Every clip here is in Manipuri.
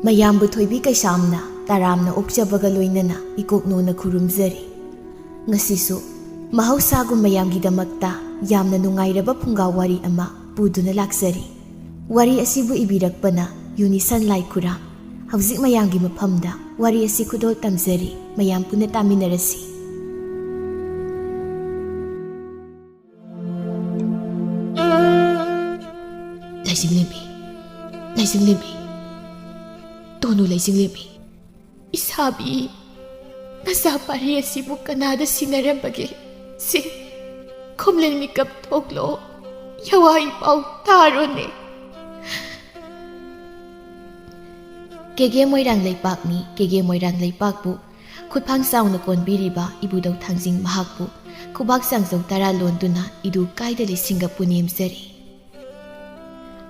ꯃꯌꯥꯝꯕꯨ ꯊꯣꯏꯕꯤ ꯀꯩꯁꯥꯝꯅ ꯇꯔꯥꯝꯅ ꯑꯣꯛꯆꯕꯒ ꯂꯣꯏꯅꯅ ꯏꯀꯣꯛꯅꯣꯅ ꯈꯨꯔꯨꯝꯖꯔꯤ꯫ ꯉꯁꯤꯁꯨ ꯃꯍꯧꯁꯥꯒꯨꯝ ꯃꯌꯥꯝꯒꯤꯗꯃꯛꯇ ꯌꯥꯝꯅ ꯅꯨꯡꯉꯥꯏꯔꯕ ꯐꯨꯡꯒꯥ ꯋꯥꯔꯤ ꯑꯃ ꯄꯨꯗꯨꯅ ꯂꯥꯛꯆꯔꯤ꯫ ꯋꯥꯔꯤ ꯑꯁꯤꯕꯨ ꯏꯕꯤꯔꯛꯄꯅ ꯌꯨꯅꯤꯁꯟ ꯂꯥꯏꯈꯨꯔꯥꯝ꯫ ꯍꯧꯖꯤꯛ ꯃꯌꯥꯝꯒꯤ ꯃꯐꯝꯗ ꯋꯥꯔꯤ ꯑꯁꯤ ꯈꯨꯗꯣꯜ ꯇꯝꯖꯔꯤ꯫ ꯃꯌꯥꯝ ꯄꯨꯟꯅ ꯇꯥꯃꯤꯟꯅꯔꯁꯤ꯫ ꯂꯩꯆꯤꯡꯂꯦꯝꯕꯤ, ꯂꯩꯆꯤꯡꯂꯦꯝꯕꯤ, ꯇꯣꯅꯨ ꯂꯩꯆꯤꯡꯂꯦꯝꯕꯤ, ꯏꯁꯥꯕꯤ, ꯅꯆꯥ ꯄꯥꯔꯤ ꯑꯁꯤꯕꯨ ꯀꯅꯥꯗ ꯁꯤꯟꯅꯔꯝꯕꯒꯦ? ꯁꯤ ꯈꯣꯝꯂꯦꯟ ꯃꯤꯀꯞ ꯊꯣꯛꯂꯣ, ꯌꯋꯥ ꯏꯄꯥꯎ ꯇꯥꯔꯣꯅꯦ꯫ ꯀꯦꯒꯦ ꯃꯣꯏꯔꯥꯡ ꯂꯩꯄꯥꯛꯅꯤ꯫ ꯀꯦꯒꯦ ꯃꯣꯏꯔꯥꯡ ꯂꯩꯄꯥꯛꯄꯨ ꯈꯨꯠꯐꯥꯡ ꯆꯥꯎꯅ ꯀꯣꯟꯕꯤꯔꯤꯕ ꯏꯕꯨꯙꯧ ꯊꯥꯡꯖꯤꯡ ꯃꯍꯥꯛꯄꯨ ꯈꯨꯕꯥꯛ ꯆꯥꯡꯖꯧ ꯇꯔꯥ ꯂꯣꯟꯗꯨꯅ ꯏꯗꯨ ꯀꯥꯏꯗ ꯂꯤꯁꯤꯡꯒ ꯄꯨꯅꯦꯝꯖꯔꯤ꯫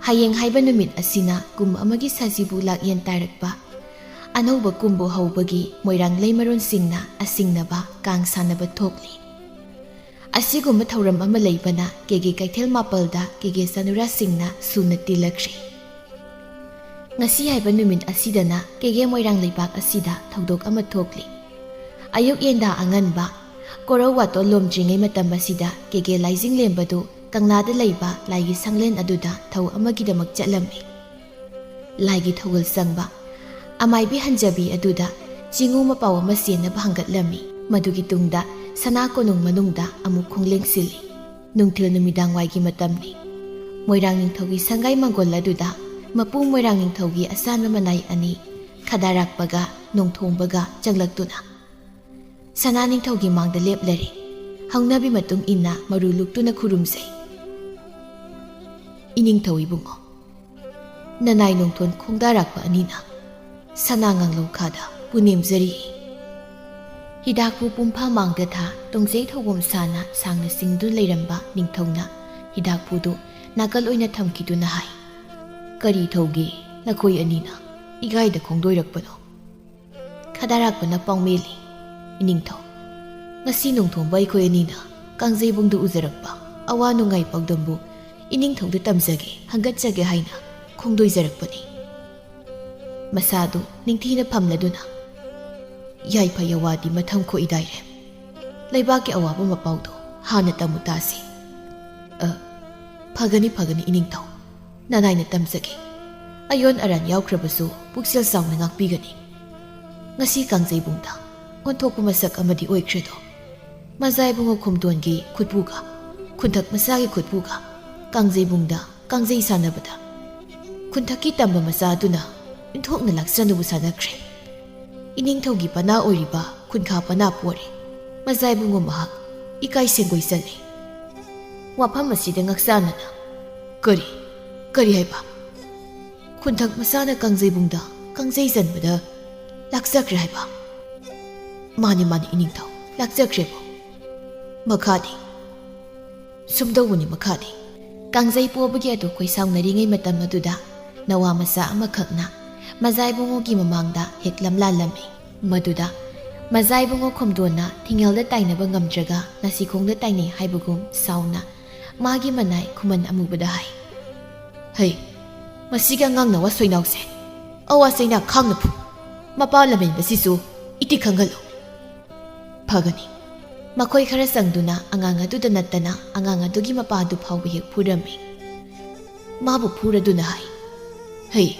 ꯍꯌꯦꯡ ꯍꯥꯏꯕ ꯅꯨꯃꯤꯠ ꯑꯁꯤꯅ ꯀꯨꯝ ꯑꯃꯒꯤ ꯁꯖꯤꯕꯨ ꯂꯥꯛꯌꯦꯟ ꯇꯥꯔꯛꯄ ꯑꯅꯧꯕ ꯀꯨꯝꯕꯨ ꯍꯧꯕꯒꯤ ꯃꯣꯏꯔꯥꯡ ꯂꯩꯃꯔꯣꯟꯁꯤꯡꯅ ꯑꯁꯤꯡꯅꯕ ꯀꯥꯡ ꯁꯥꯟꯅꯕ ꯊꯣꯛꯂꯤ꯫ ꯑꯁꯤꯒꯨꯝꯕ ꯊꯧꯔꯝ ꯑꯃ ꯂꯩꯕꯅ ꯀꯦꯒꯦ ꯀꯩꯊꯦꯜ ꯃꯥꯄꯜꯗ ꯀꯦꯒꯦ ꯆꯅꯨꯔꯥꯁꯤꯡꯅ ꯁꯨꯅ ꯇꯤꯜꯂꯛꯈ꯭ꯔꯦ꯫ ꯉꯁꯤ ꯍꯥꯏꯕ ꯅꯨꯃꯤꯠ ꯑꯁꯤꯗꯅ ꯀꯦꯒꯦ ꯃꯣꯏꯔꯥꯡ ꯂꯩꯄꯥꯛ ꯑꯁꯤꯗ ꯊꯧꯗꯣꯛ ꯑꯃ ꯊꯣꯛꯂꯤ꯫ ꯑꯌꯨꯛ ꯌꯦꯟꯗꯥ ꯑꯉꯟꯕ ꯀꯣꯔꯧ ꯋꯥꯇꯣꯟ ꯂꯣꯝꯗ꯭ꯔꯤꯉꯩ ꯃꯇꯝ ꯑꯁꯤꯗ ꯀꯦꯒꯦ ꯂꯥꯏꯖꯤꯡꯂꯦꯝꯕꯗꯨ ꯀꯪꯂꯥꯗ ꯂꯩꯕ ꯂꯥꯏꯒꯤ ꯁꯪꯂꯦꯟ ꯑꯗꯨꯗ ꯊꯧ ꯑꯃꯒꯤꯗꯃꯛ ꯆꯠꯂꯝꯃꯤ꯫ ꯂꯥꯏꯒꯤ ꯊꯧꯒꯜ ꯆꯪꯕ ꯑꯃꯥꯏꯕꯤ ꯍꯟꯖꯕꯤ ꯑꯗꯨꯗ ꯆꯤꯉꯨ ꯃꯄꯥꯎ ꯑꯃ ꯆꯦꯟꯅꯕ ꯍꯪꯒꯠꯂꯝꯃꯤ꯫ ꯃꯗꯨꯒꯤ ꯇꯨꯡꯗ ꯁꯅꯥ ꯀꯣꯅꯨꯡ ꯃꯅꯨꯡꯗ ꯑꯃꯨꯛ ꯈꯣꯡꯂꯦꯡꯁꯤꯜꯂꯤ꯫ ꯅꯨꯡꯊꯤꯜ ꯅꯨꯃꯤꯗꯥꯡꯋꯥꯏꯒꯤ ꯃꯇꯝꯅꯤ꯫ ꯃꯣꯏꯔꯥꯡ ꯅꯤꯡꯊꯧꯒꯤ ꯁꯪꯒꯥꯏ ꯃꯪꯒꯣꯜ ꯑꯗꯨꯗ ꯃꯄꯨ ꯃꯣꯏꯔꯥꯡ ꯅꯤꯡꯊꯧꯒꯤ ꯑꯁꯥꯟꯕ ꯃꯅꯥꯏ ꯑꯅꯤ ꯈꯗꯥꯔꯥꯛꯄꯒ ꯅꯣꯡꯊꯣꯡꯕꯒ ꯆꯪꯂꯛꯇꯨꯅ ꯁꯅꯥ ꯅꯤꯡꯊꯧꯒꯤ ꯃꯥꯡꯗ ꯂꯦꯞꯂꯔꯦ꯫ ꯍꯧꯅꯕꯤ ꯃꯇꯨꯡ ꯏꯟꯅ ꯃꯔꯨ ꯂꯨꯛꯇꯨꯅ ꯈꯨꯔꯨꯝꯖꯩ꯫ ꯏꯅꯤꯡꯊꯧ ꯏꯕꯨꯡꯉꯣ, ꯅꯅꯥꯏ ꯅꯣꯡꯊꯣꯟ ꯈꯣꯡꯗꯥꯔꯛꯄ ꯑꯅꯤꯅ ꯁꯅꯥ ꯉꯥꯡꯂꯧꯈꯥꯗ ꯄꯨꯅꯦꯝꯖꯔꯤ꯫ ꯍꯤꯗꯥꯛꯄꯨ ꯄꯨꯡꯐꯥ ꯃꯥꯡꯗ ꯊꯥ ꯇꯣꯡꯖꯩ ꯊꯧꯕꯣꯝ ꯁꯥꯅ ꯁꯥꯡꯅ ꯆꯤꯡꯗꯨꯅ ꯂꯩꯔꯝꯕ ꯅꯤꯡꯊꯧꯅ ꯍꯤꯗꯥꯛꯄꯨꯗꯨ ꯅꯥꯀꯜ ꯑꯣꯏꯅ ꯊꯝꯈꯤꯗꯨꯅ ꯍꯥꯏ, ꯀꯔꯤ ꯊꯧꯒꯦ ꯅꯈꯣꯏ ꯑꯅꯤꯅ ꯏꯒꯥꯏꯗ ꯈꯣꯡꯗꯣꯏꯔꯛꯄꯅꯣ? ꯈꯗꯥꯔꯥꯛꯄꯅ ꯄꯥꯎꯃꯦꯜꯂꯤ, ꯏꯅꯤꯡꯊꯧ, ꯉꯁꯤ ꯅꯣꯡꯊꯣꯡꯕ ꯑꯩꯈꯣꯏ ꯑꯅꯤꯅ ꯀꯥꯡꯖꯩꯕꯨꯡꯗ ꯎꯖꯔꯛꯄ ꯑꯋꯥ ꯅꯨꯡꯉꯥꯏ ꯄꯥꯎꯗꯝꯕꯨ ꯏꯅꯤꯡꯊꯧꯗ ꯇꯝꯖꯒꯦ ꯍꯪꯒꯠꯆꯒꯦ ꯍꯥꯏꯅ ꯈꯣꯡꯗꯣꯏꯖꯔꯛꯄꯅꯤ꯫ ꯃꯁꯥꯗꯨ ꯅꯤꯡꯊꯤꯅ ꯐꯝꯂꯗꯨꯅ ꯌꯥꯏꯐ ꯌꯋꯥꯗꯤ ꯃꯊꯝ ꯈꯣꯏꯗꯥꯏꯔꯦ, ꯂꯩꯕꯥꯛꯀꯤ ꯑꯋꯥꯕ ꯃꯄꯥꯎꯗꯣ ꯍꯥꯟꯅ ꯇꯝꯃꯨ ꯇꯥꯁꯤ꯫ ꯐꯒꯅꯤ ꯐꯒꯅꯤ ꯏꯅꯤꯡꯊꯧ, ꯅꯅꯥꯏꯅ ꯇꯝꯖꯒꯦ꯫ ꯑꯌꯣꯟ ꯑꯔꯥꯟ ꯌꯥꯎꯈ꯭ꯔꯕꯁꯨ ꯄꯨꯛꯆꯦꯜ ꯆꯥꯎꯅ ꯉꯥꯛꯄꯤꯒꯅꯤ꯫ ꯉꯁꯤ ꯀꯥꯡꯖꯩꯕꯨꯡꯗ ꯑꯣꯟꯊꯣꯛꯄ ꯃꯁꯛ ꯑꯃꯗꯤ ꯑꯣꯏꯈ꯭ꯔꯦꯗꯣ꯫ ꯃꯖꯥꯏꯕꯨꯡꯉꯣ ꯈꯨꯝꯇꯣꯟꯒꯤ ꯈꯨꯠꯄꯨꯒ ꯈꯨꯟꯊꯛ ꯃꯆꯥꯒꯤ ꯈꯨꯠꯄꯨꯒ ꯀꯥꯡꯖꯩꯕꯨꯡꯗ ꯀꯥꯡꯖꯩ ꯁꯥꯟꯅꯕꯗ ꯈꯨꯟꯊꯛꯀꯤ ꯇꯝꯕ ꯃꯆꯥ ꯑꯗꯨꯅ ꯏꯟꯊꯣꯛꯅ ꯂꯥꯛꯆꯅꯨꯕꯨ ꯁꯥꯟꯅꯈ꯭ꯔꯦ꯫ ꯏꯅꯤꯡꯊꯧꯒꯤ ꯄꯅꯥ ꯑꯣꯏꯔꯤꯕ ꯈꯨꯟꯈꯥ ꯄꯅꯥ ꯄꯣꯔꯦ꯫ ꯃꯖꯥꯏꯕꯨꯡꯉꯣ ꯃꯍꯥꯛ ꯏꯀꯥꯏ ꯁꯦꯡꯒꯣꯏ ꯆꯜꯂꯦ꯫ ꯋꯥꯐꯝ ꯑꯁꯤꯗ ꯉꯛꯆꯥꯅꯅ ꯀꯔꯤ ꯍꯥꯏꯕ? ꯈꯨꯟꯊꯛ ꯃꯆꯥꯅ ꯀꯥꯡꯖꯩꯕꯨꯡꯗ ꯀꯥꯡꯖꯩ ꯆꯟꯕꯗ ꯂꯥꯛꯆꯈ꯭ꯔꯦ ꯍꯥꯏꯕ? ꯃꯥꯅꯤ ꯃꯥꯅꯤ ꯏꯅꯤꯡꯊꯧ, ꯂꯥꯛꯆꯈ꯭ꯔꯦꯕꯣ꯫ ꯃꯈꯥꯗꯤ? ꯁꯨꯝꯗꯧꯕꯅꯤ ꯃꯈꯥꯗꯤ꯫ ꯀꯥꯡꯖꯩ ꯄꯣꯕꯒꯤ ꯑꯗꯨ ꯈꯣꯏꯁꯥꯎꯅꯔꯤꯉꯩ ꯃꯇꯝ ꯑꯗꯨꯗ ꯅꯋꯥ ꯃꯆꯥ ꯑꯃꯈꯛꯅ ꯃꯖꯥꯏꯕꯨꯡꯉꯣꯒꯤ ꯃꯃꯥꯡꯗ ꯍꯦꯛ ꯂꯝꯂꯥꯜꯂꯝꯃꯤ꯫ ꯃꯗꯨꯗ ꯃꯖꯥꯏꯕꯨꯡꯉꯣ ꯈꯣꯝꯗꯣꯟꯅ ꯊꯤꯡꯉꯦꯜꯗ ꯇꯥꯏꯅꯕ ꯉꯝꯗ꯭ꯔꯒ ꯅꯥꯁꯤꯈꯣꯡꯗ ꯇꯥꯏꯅꯩ ꯍꯥꯏꯕꯒꯨꯝ ꯁꯥꯎꯅ ꯃꯥꯒꯤ ꯃꯅꯥꯏ ꯈꯨꯃꯟ ꯑꯃꯨꯕꯗ ꯍꯥꯏ, ꯍꯩ, ꯃꯁꯤꯒꯤ ꯑꯉꯥꯡ ꯅꯋꯥ ꯁꯣꯏꯅꯥꯎꯁꯦ ꯑꯋꯥ ꯆꯩꯅꯥ ꯈꯥꯡꯅ ꯐꯨ, ꯃꯄꯥ ꯂꯝꯍꯦꯟꯕꯁꯤꯁꯨ ꯏꯇꯤꯛ ꯈꯪꯍꯜꯂꯨ꯫ ꯐꯒꯅꯤ꯫ ꯃꯈꯣꯏ ꯈꯔ ꯆꯪꯗꯨꯅ ꯑꯉꯥꯡ ꯑꯗꯨꯗ ꯅꯠꯇꯅ ꯑꯉꯥꯡ ꯑꯗꯨꯒꯤ ꯃꯄꯥꯗꯨ ꯐꯥꯎꯕ ꯍꯦꯛ ꯐꯨꯔꯝꯃꯤ꯫ ꯃꯥꯕꯨ ꯐꯨꯔꯗꯨꯅ ꯍꯥꯏ, ꯍꯩ,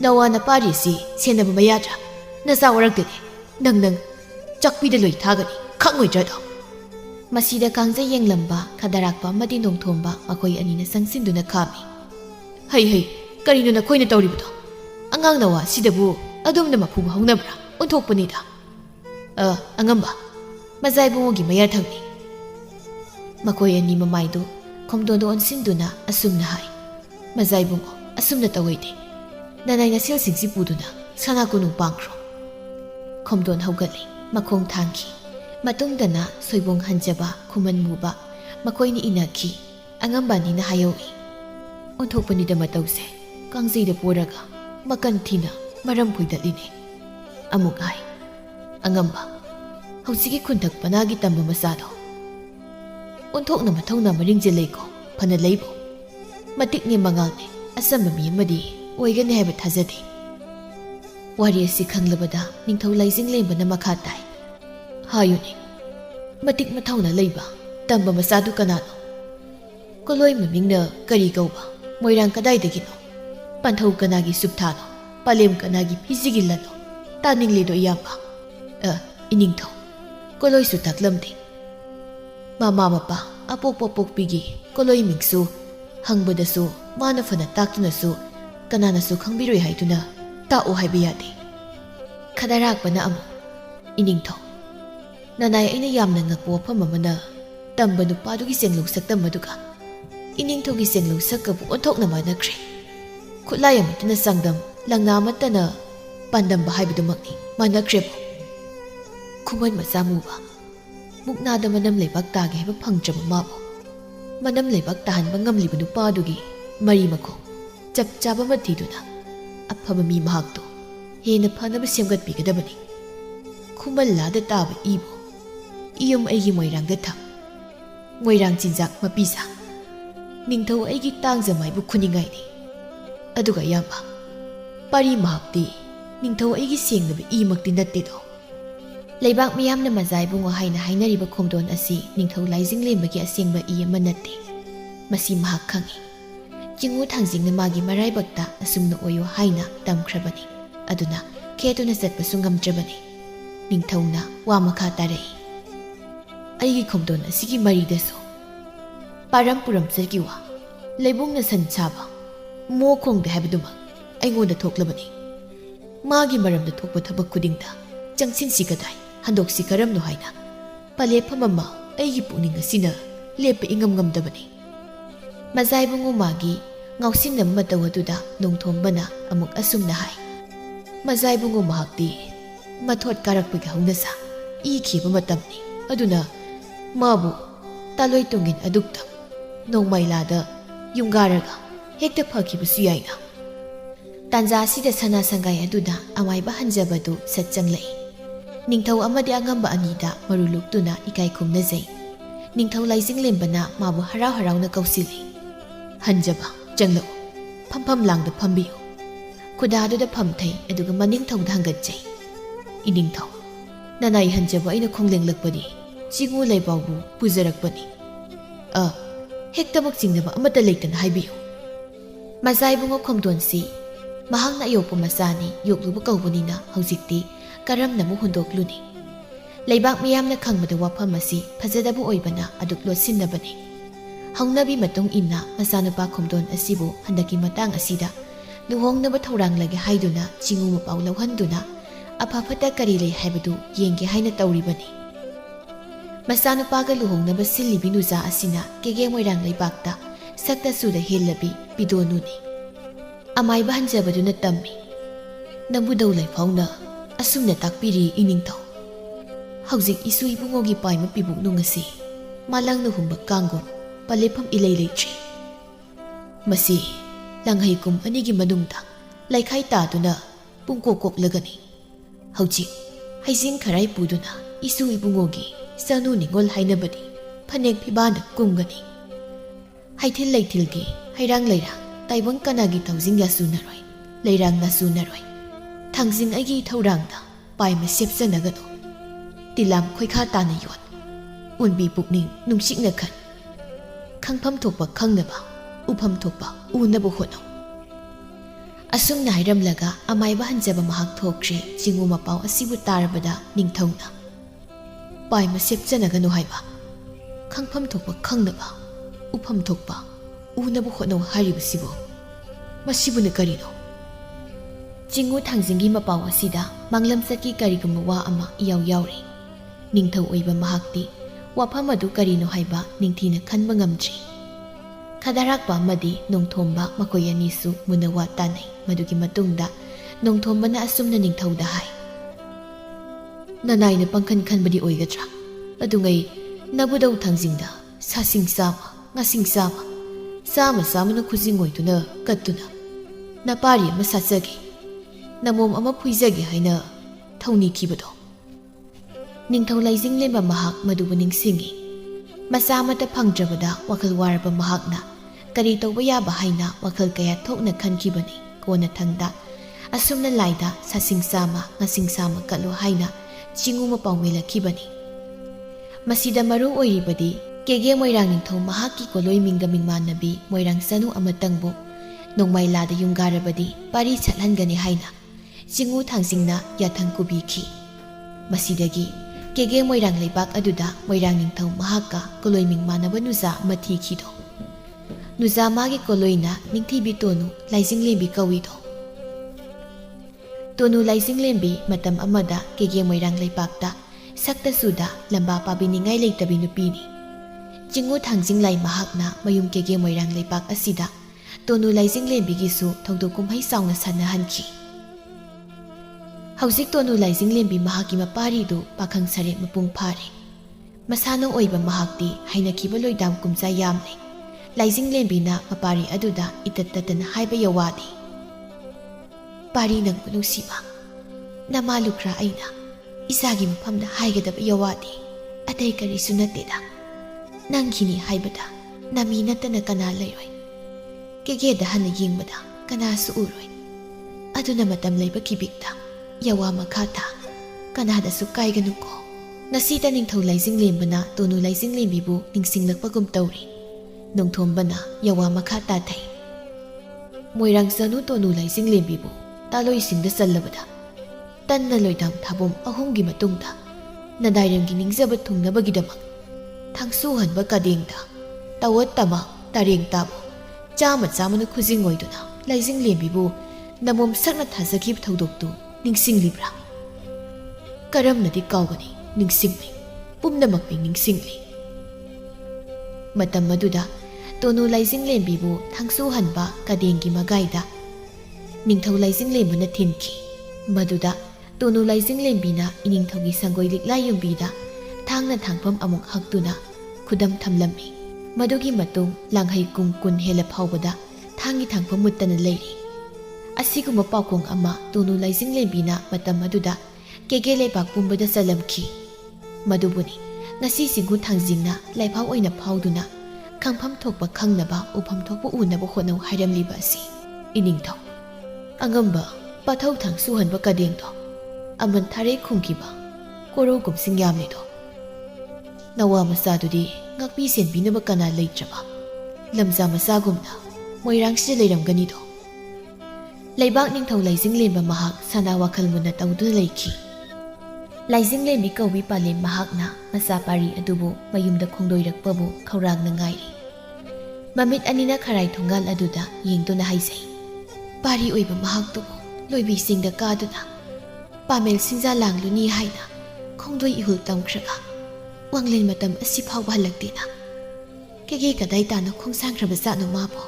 ꯅꯋꯥ ꯅꯄꯥꯔꯤꯁꯤ ꯁꯦꯟꯅꯕ ꯃꯌꯥꯗ꯭ꯔꯥ? ꯅꯆꯥ ꯋꯥꯔꯛꯇꯗꯤ ꯅꯪ ꯆꯥꯛꯄꯤꯗ ꯂꯣꯏ ꯊꯥꯒꯅꯤ, ꯈꯪꯉꯣꯏꯗ꯭ꯔꯗꯣ? ꯃꯁꯤꯗ ꯀꯥꯡꯖꯩ ꯌꯦꯡꯂꯝꯕ ꯈꯗꯥꯔꯥꯛꯄ ꯑꯃꯗꯤ ꯅꯣꯡꯊꯣꯝꯕ ꯃꯈꯣꯏ ꯑꯅꯤꯅ ꯆꯪꯁꯤꯟꯗꯨꯅ ꯈꯥꯝꯃꯤ꯫ ꯍꯩ, ꯀꯔꯤꯅꯣ ꯅꯈꯣꯏꯅ ꯇꯧꯔꯤꯕꯗꯣ? ꯑꯉꯥꯡ ꯅꯋꯥ ꯁꯤꯗꯕꯨ ꯑꯗꯣꯝꯅ ꯃꯐꯨꯕ ꯍꯧꯅꯕ꯭ꯔꯥ? ꯑꯣꯟꯊꯣꯛꯄꯅꯤꯗ꯫ ꯑꯉꯝꯕ, ꯃꯖꯥꯏꯕꯨꯡꯉꯣꯒꯤ ꯃꯌꯥꯊꯪꯅꯤ꯫ ꯃꯈꯣꯏ ꯑꯅꯤ ꯃꯃꯥꯏꯗꯨ ꯈꯣꯝꯗꯣꯟꯗ ꯑꯣꯟꯁꯤꯟꯗꯨꯅ ꯑꯁꯨꯝꯅ ꯍꯥꯏ, ꯃꯖꯥꯏꯕꯨꯡꯉꯣ, ꯑꯁꯨꯝꯅ ꯇꯧꯏꯗꯦ꯫ ꯅꯅꯥꯏ ꯅꯁꯦꯜꯁꯤꯡꯁꯤ ꯄꯨꯗꯨꯅ ꯁꯅꯥ ꯀꯣꯅꯨꯡ ꯄꯥꯡꯈ꯭ꯔꯣ꯫ ꯈꯣꯝꯗꯣꯟ ꯍꯧꯒꯠꯂꯤ, ꯃꯈꯣꯡ ꯊꯥꯡꯈꯤ꯫ ꯃꯇꯨꯡꯗꯅ ꯁꯣꯏꯕꯣꯡ ꯍꯟꯖꯕ ꯈꯨꯃꯟ ꯃꯨꯕ ꯃꯈꯣꯏꯅ ꯏꯟꯅꯈꯤ꯫ ꯑꯉꯝꯕ ꯑꯅꯤꯅ ꯍꯥꯏꯍꯧꯏ, ꯑꯣꯟꯊꯣꯛꯄꯅꯤꯗ ꯃꯇꯧꯁꯦ, ꯀꯥꯡꯖꯩꯗ ꯄꯣꯔꯒ ꯃꯀꯟ ꯊꯤꯅ ꯃꯔꯝ ꯐꯣꯏꯗꯠꯂꯤꯅꯦ꯫ ꯑꯃꯨꯛ ꯍꯥꯏ, ꯑꯉꯝꯕ, ꯍꯧꯖꯤꯛꯀꯤ ꯈꯨꯟꯊꯛ ꯄꯅꯥꯒꯤ ꯇꯝꯕ ꯃꯆꯥꯗꯣ ꯑꯣꯟꯊꯣꯛꯅ ꯃꯊꯧꯅꯥ ꯃꯔꯤꯡꯖꯦꯜ ꯂꯩꯀꯣ, ꯐꯅ ꯂꯩꯕꯣ? ꯃꯇꯤꯛꯅꯦ ꯃꯉꯥꯜꯅꯦ, ꯑꯆꯝꯕ ꯃꯤ ꯑꯃꯗꯤ ꯑꯣꯏꯒꯅꯤ ꯍꯥꯏꯕ ꯊꯥꯖꯗꯦ꯫ Wari asi khanglabada ningthau laising lembana makha tai. Hayuni. Matik mathauna leiba tamba masadu kanano. Koloi mamingna kari kauba moirang kadaidagino. Panthau kanagi subthano palem kanagi phizigilano taningledo iyamba. Iningthau. Koloi su taklamdi. Mama mapa apok pigi koloi mingsu hangbadasu mana fana taktunasu kananasu khangbiroi haiduna ta'o haiba yade. Khadarakpana amu iningthau. Nanay aina yamna ngakpo wafam amana tamba nupadugi senglung saktam maduga iningthaugi senglung sakkabu onthokna manakre. Khutlai amatana sangdam langna amatana pandamba haibadumakni manakrebu. Khuman macha muba muknada manam leibak tage haiba phangtraba mabu manam leibak tahanba ngamliba nupadugi mari makhong chap chaba mathiduna afaba mi mahakto hena phanaba semgatpigadabani. Khumallada taba ibo iyum aigi moirangda tham moirang chinjak mapisa ningthau aigi tangjamaibu khuningaini aduga yamba pari mahakti ningthau aigi sengnaba imakti nattedo. Leibak miyamna mazaibungo haina hainariba khomdon asi ningthau laijing lembagi asengba i ama natte. Masi mahak khangi. Jingu thangjingna magi maraibakta asumna oyo haina tamkhrabani. Aduna khetuna chatpasu ngamdrabani. Ningthauna wa makha tarai. Aigi khomdon asigi maridaso param puram sargi wa leibungna san chaba mo khongde habaduma aingonda thoklabani. Magi maramda thokpa thabak khudingda changsin sikadai handoksi karamno haina palephamama aigi puning asina lepa ingam ngamdabani. Mazaibungu magi ngausinam matawaduda nongthombana amuk asumna hai. Mazaibungu mahakti mathot karakpagi haunasa i khiba matamni aduna mabu taloi tungin adukta nongmailada yungaraga hekta phakibasu yaina. Tanja asida sana sangai aduda amaiba hanjabadu satchanglai. Ningthau amadi angamba anida maruluktuna ikai khumnajai. Ningthau laijing lembana mabu harau harauna kausili. Hanjaba changlau phampham langda phambiyo. Khudaduda phamthai aduga maningthauda hangatjai. Iningthau nanai hanjaba aina khonglenglakkpadi chingu leibawbu pujarakpani. Hektabak chingnaba amata leitana haibiyo. Mazaibungo khomdonsi mahakna yokpa masani yokluba kaubunina haujikti karamnamu hundokluni. Leibak miyamna khangbada wafam asi phajadabu oibana aduk lotsinabani. Haungnabi matung inna masanupa khomdon asibu handaki matang asida luhongnaba thorang lage haiduna chingu mapau lauhanduna aphafata kari lei haibadu yenge haina tauribani. Masanupaga luhongnaba sillibi nuja asina kege moirang leibakta sakta suda helabi bidonuni. Amaiba hanjabaduna tammi nangbu daulai fauna asumna takpiri iningthau. Haujik isu ibungogi paima pibuknu ngasi malangna humba kangom palefam ilai leitri. Masi langhaikum anigi manungda laikhai taduna pungkokok lagani. Haujik haijing kharai puduna isu ibungogi sanu ningol hainabadi phanek phibana kumgani. Haithil leithilgi hairang leirang taibang kanagi taujing yasunaroi leirang nasunaroi thangjing aigi thaurangda paima sepsanagano. Tilam khoikha tana yot unbi pukning nungsikna khan khangpham thokpa khangnaba upham thokpa unaba hono. Asumna hairamlaga amaiba hanjaba mahak thokre jingu mapau asibu tarabada ningthauna paima sepsanagano haiba khangpham thokpa khangnaba upham thokpa unaba hono haribasibo masibuna karino. Jingu thangjingi mapau asida manglam satki karigumma wa ama iyaw yawri. Ningthau oiba mahakti wafam adu karino haiba ningthina khanba ngamdri. Khadarakpa amadi nongthomba makoi anisu munawa tanai madugi matungda nongthombana asumna ningthauda hai. Nanaina pangkhan khanbadi oigadra adungai nabudau thangjingda sasing sama ngasing sama samana khujing oiduna kattuna napari ama satsage namom ama phuijage haina thauni khibado. Ningthau laijing lemba mahak madubu ningsingi. Masa amata phangdrabada wakhal waraba mahakna kari tawba yaba haina wakhal kaya thokna khankhibani kona thangda Asumna laida sasing sama ngasing sama katlo haina chingu mapau melakibani. Masida maru oiribadi kege moirang ningthau mahaki koloi mingga mingmanabi moirang sanu amatangbu nongmai lada yunggarabadi pari chathlangani haina chingu thangsingna yathang kubiki. Masidagi kege moirang leibak aduda moirang ningthau mahaka koloi mingmanaba nuza mathi khido. Nuza magi koloina ningthibi tonu laising lembi kawido. Tonu laising lembi matam amada kege moirang leibakta sakta suda lamba pabiningai leitabi nupini. Chingu thangsing lai mahakna mayum kege moirang leibak asida tonu laising lembi gisu thongdo kumhai saungna sanahanki. Hausik tonu laising lembi mahaki mapari du pakhang sare mapung phare. Masano oiba mahakti hainakiba loidam kumsa yamne. Laising lembi na mapari aduda itatatan haiba yawadi. Pari nang punungsiba. Namalukra aina. Isagi mapamda haigadaba yawadi. Atay karisu nateda. Nangkini haibada. Nami natana kana layroy. Kegeda hana yingbada. Kana su uroy. Aduna matam layba kibikta. Yawa makata. Kanada su kaiganuko. Nasita ningthau laising lembana tonu laising lembibu ningsinglakpagum tawri. Nongthombana yawa makata thai. Moirang sanu tonu laising lembibu taloi singda sallabada. Tanna loidam thabom ahumgi matungda. Nadairanggi ningjaba thungnabagidamak. Thangsuhanba kadengda. Tawat tama tareng tabo. Chama chamana khujing oiduna laising lembibu namom sakna thasakib thodoktu ningsinglibra. Karamnadi kawgani ningsingli. Pumnamakpi ningsingli. Matam maduda tonu laising lembibu thangsuhanba kadengi magaida ningthau laising lembuna thinki. Maduda tonu laising lembina iningthaugi sangoi liklai yumbida thangna thangpam amuk haktuna khudam thamlami. Madugi matung langhai kum kun hela phawbada thangi thangpam muttana leiri. Asiguma paukong ama tonu laising lembina matam maduda kege leibak pumbada salamki. Madubuni ngasi singu thangjingna laifau oina phauduna khangpham thokpa khangnaba upham thokpa unaba honau hairamliba asi iningthau angamba pathau thang suhanba kadengdo aman thare khungkiba koro gumsing yamnido nawa masadudi ngakpi senbinaba kana leitraba lamza masagumna moirang si leiramganido leibak ningthau laising lemba mahak sana wakhal munna tawduna leiki. Laising lembi kawi palem mahakna masa pari adubu mayumda khongdoirakpabu khauragna ngairi. Mamit anina kharai thongal aduda yengtuna haisai. Pari oiba mahaktubu loibi singda kaduna pamel sinja langluni haina khongdoi ihul tamkhraga wanglen matam asi phawba halaktena. Kege kadai tana khongsangkraba satno mabo.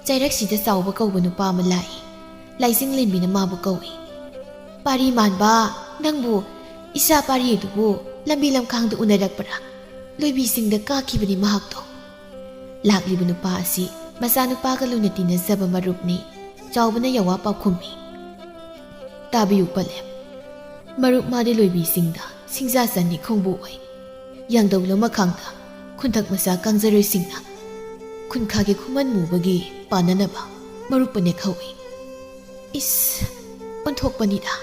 Jairak sida sawba kawba nupa ama lai. Laising lembi na mabu kawi. Pari manba nangbu isa pari dubu lambi lamkhangda unarakpara loibi singda kakibani mahakto. Lakliba nupa asi masa nupaga luna tinazaba marupni chawbana yawa pakhumi. Tabiyu palem marup madi loibi singda singja sanni khongbu oi. Yangdaw lamakhangda khunthak masa kangjaroi singna khunkhage khuman mubagi pananaba marupane khawi. Is onthokpanida.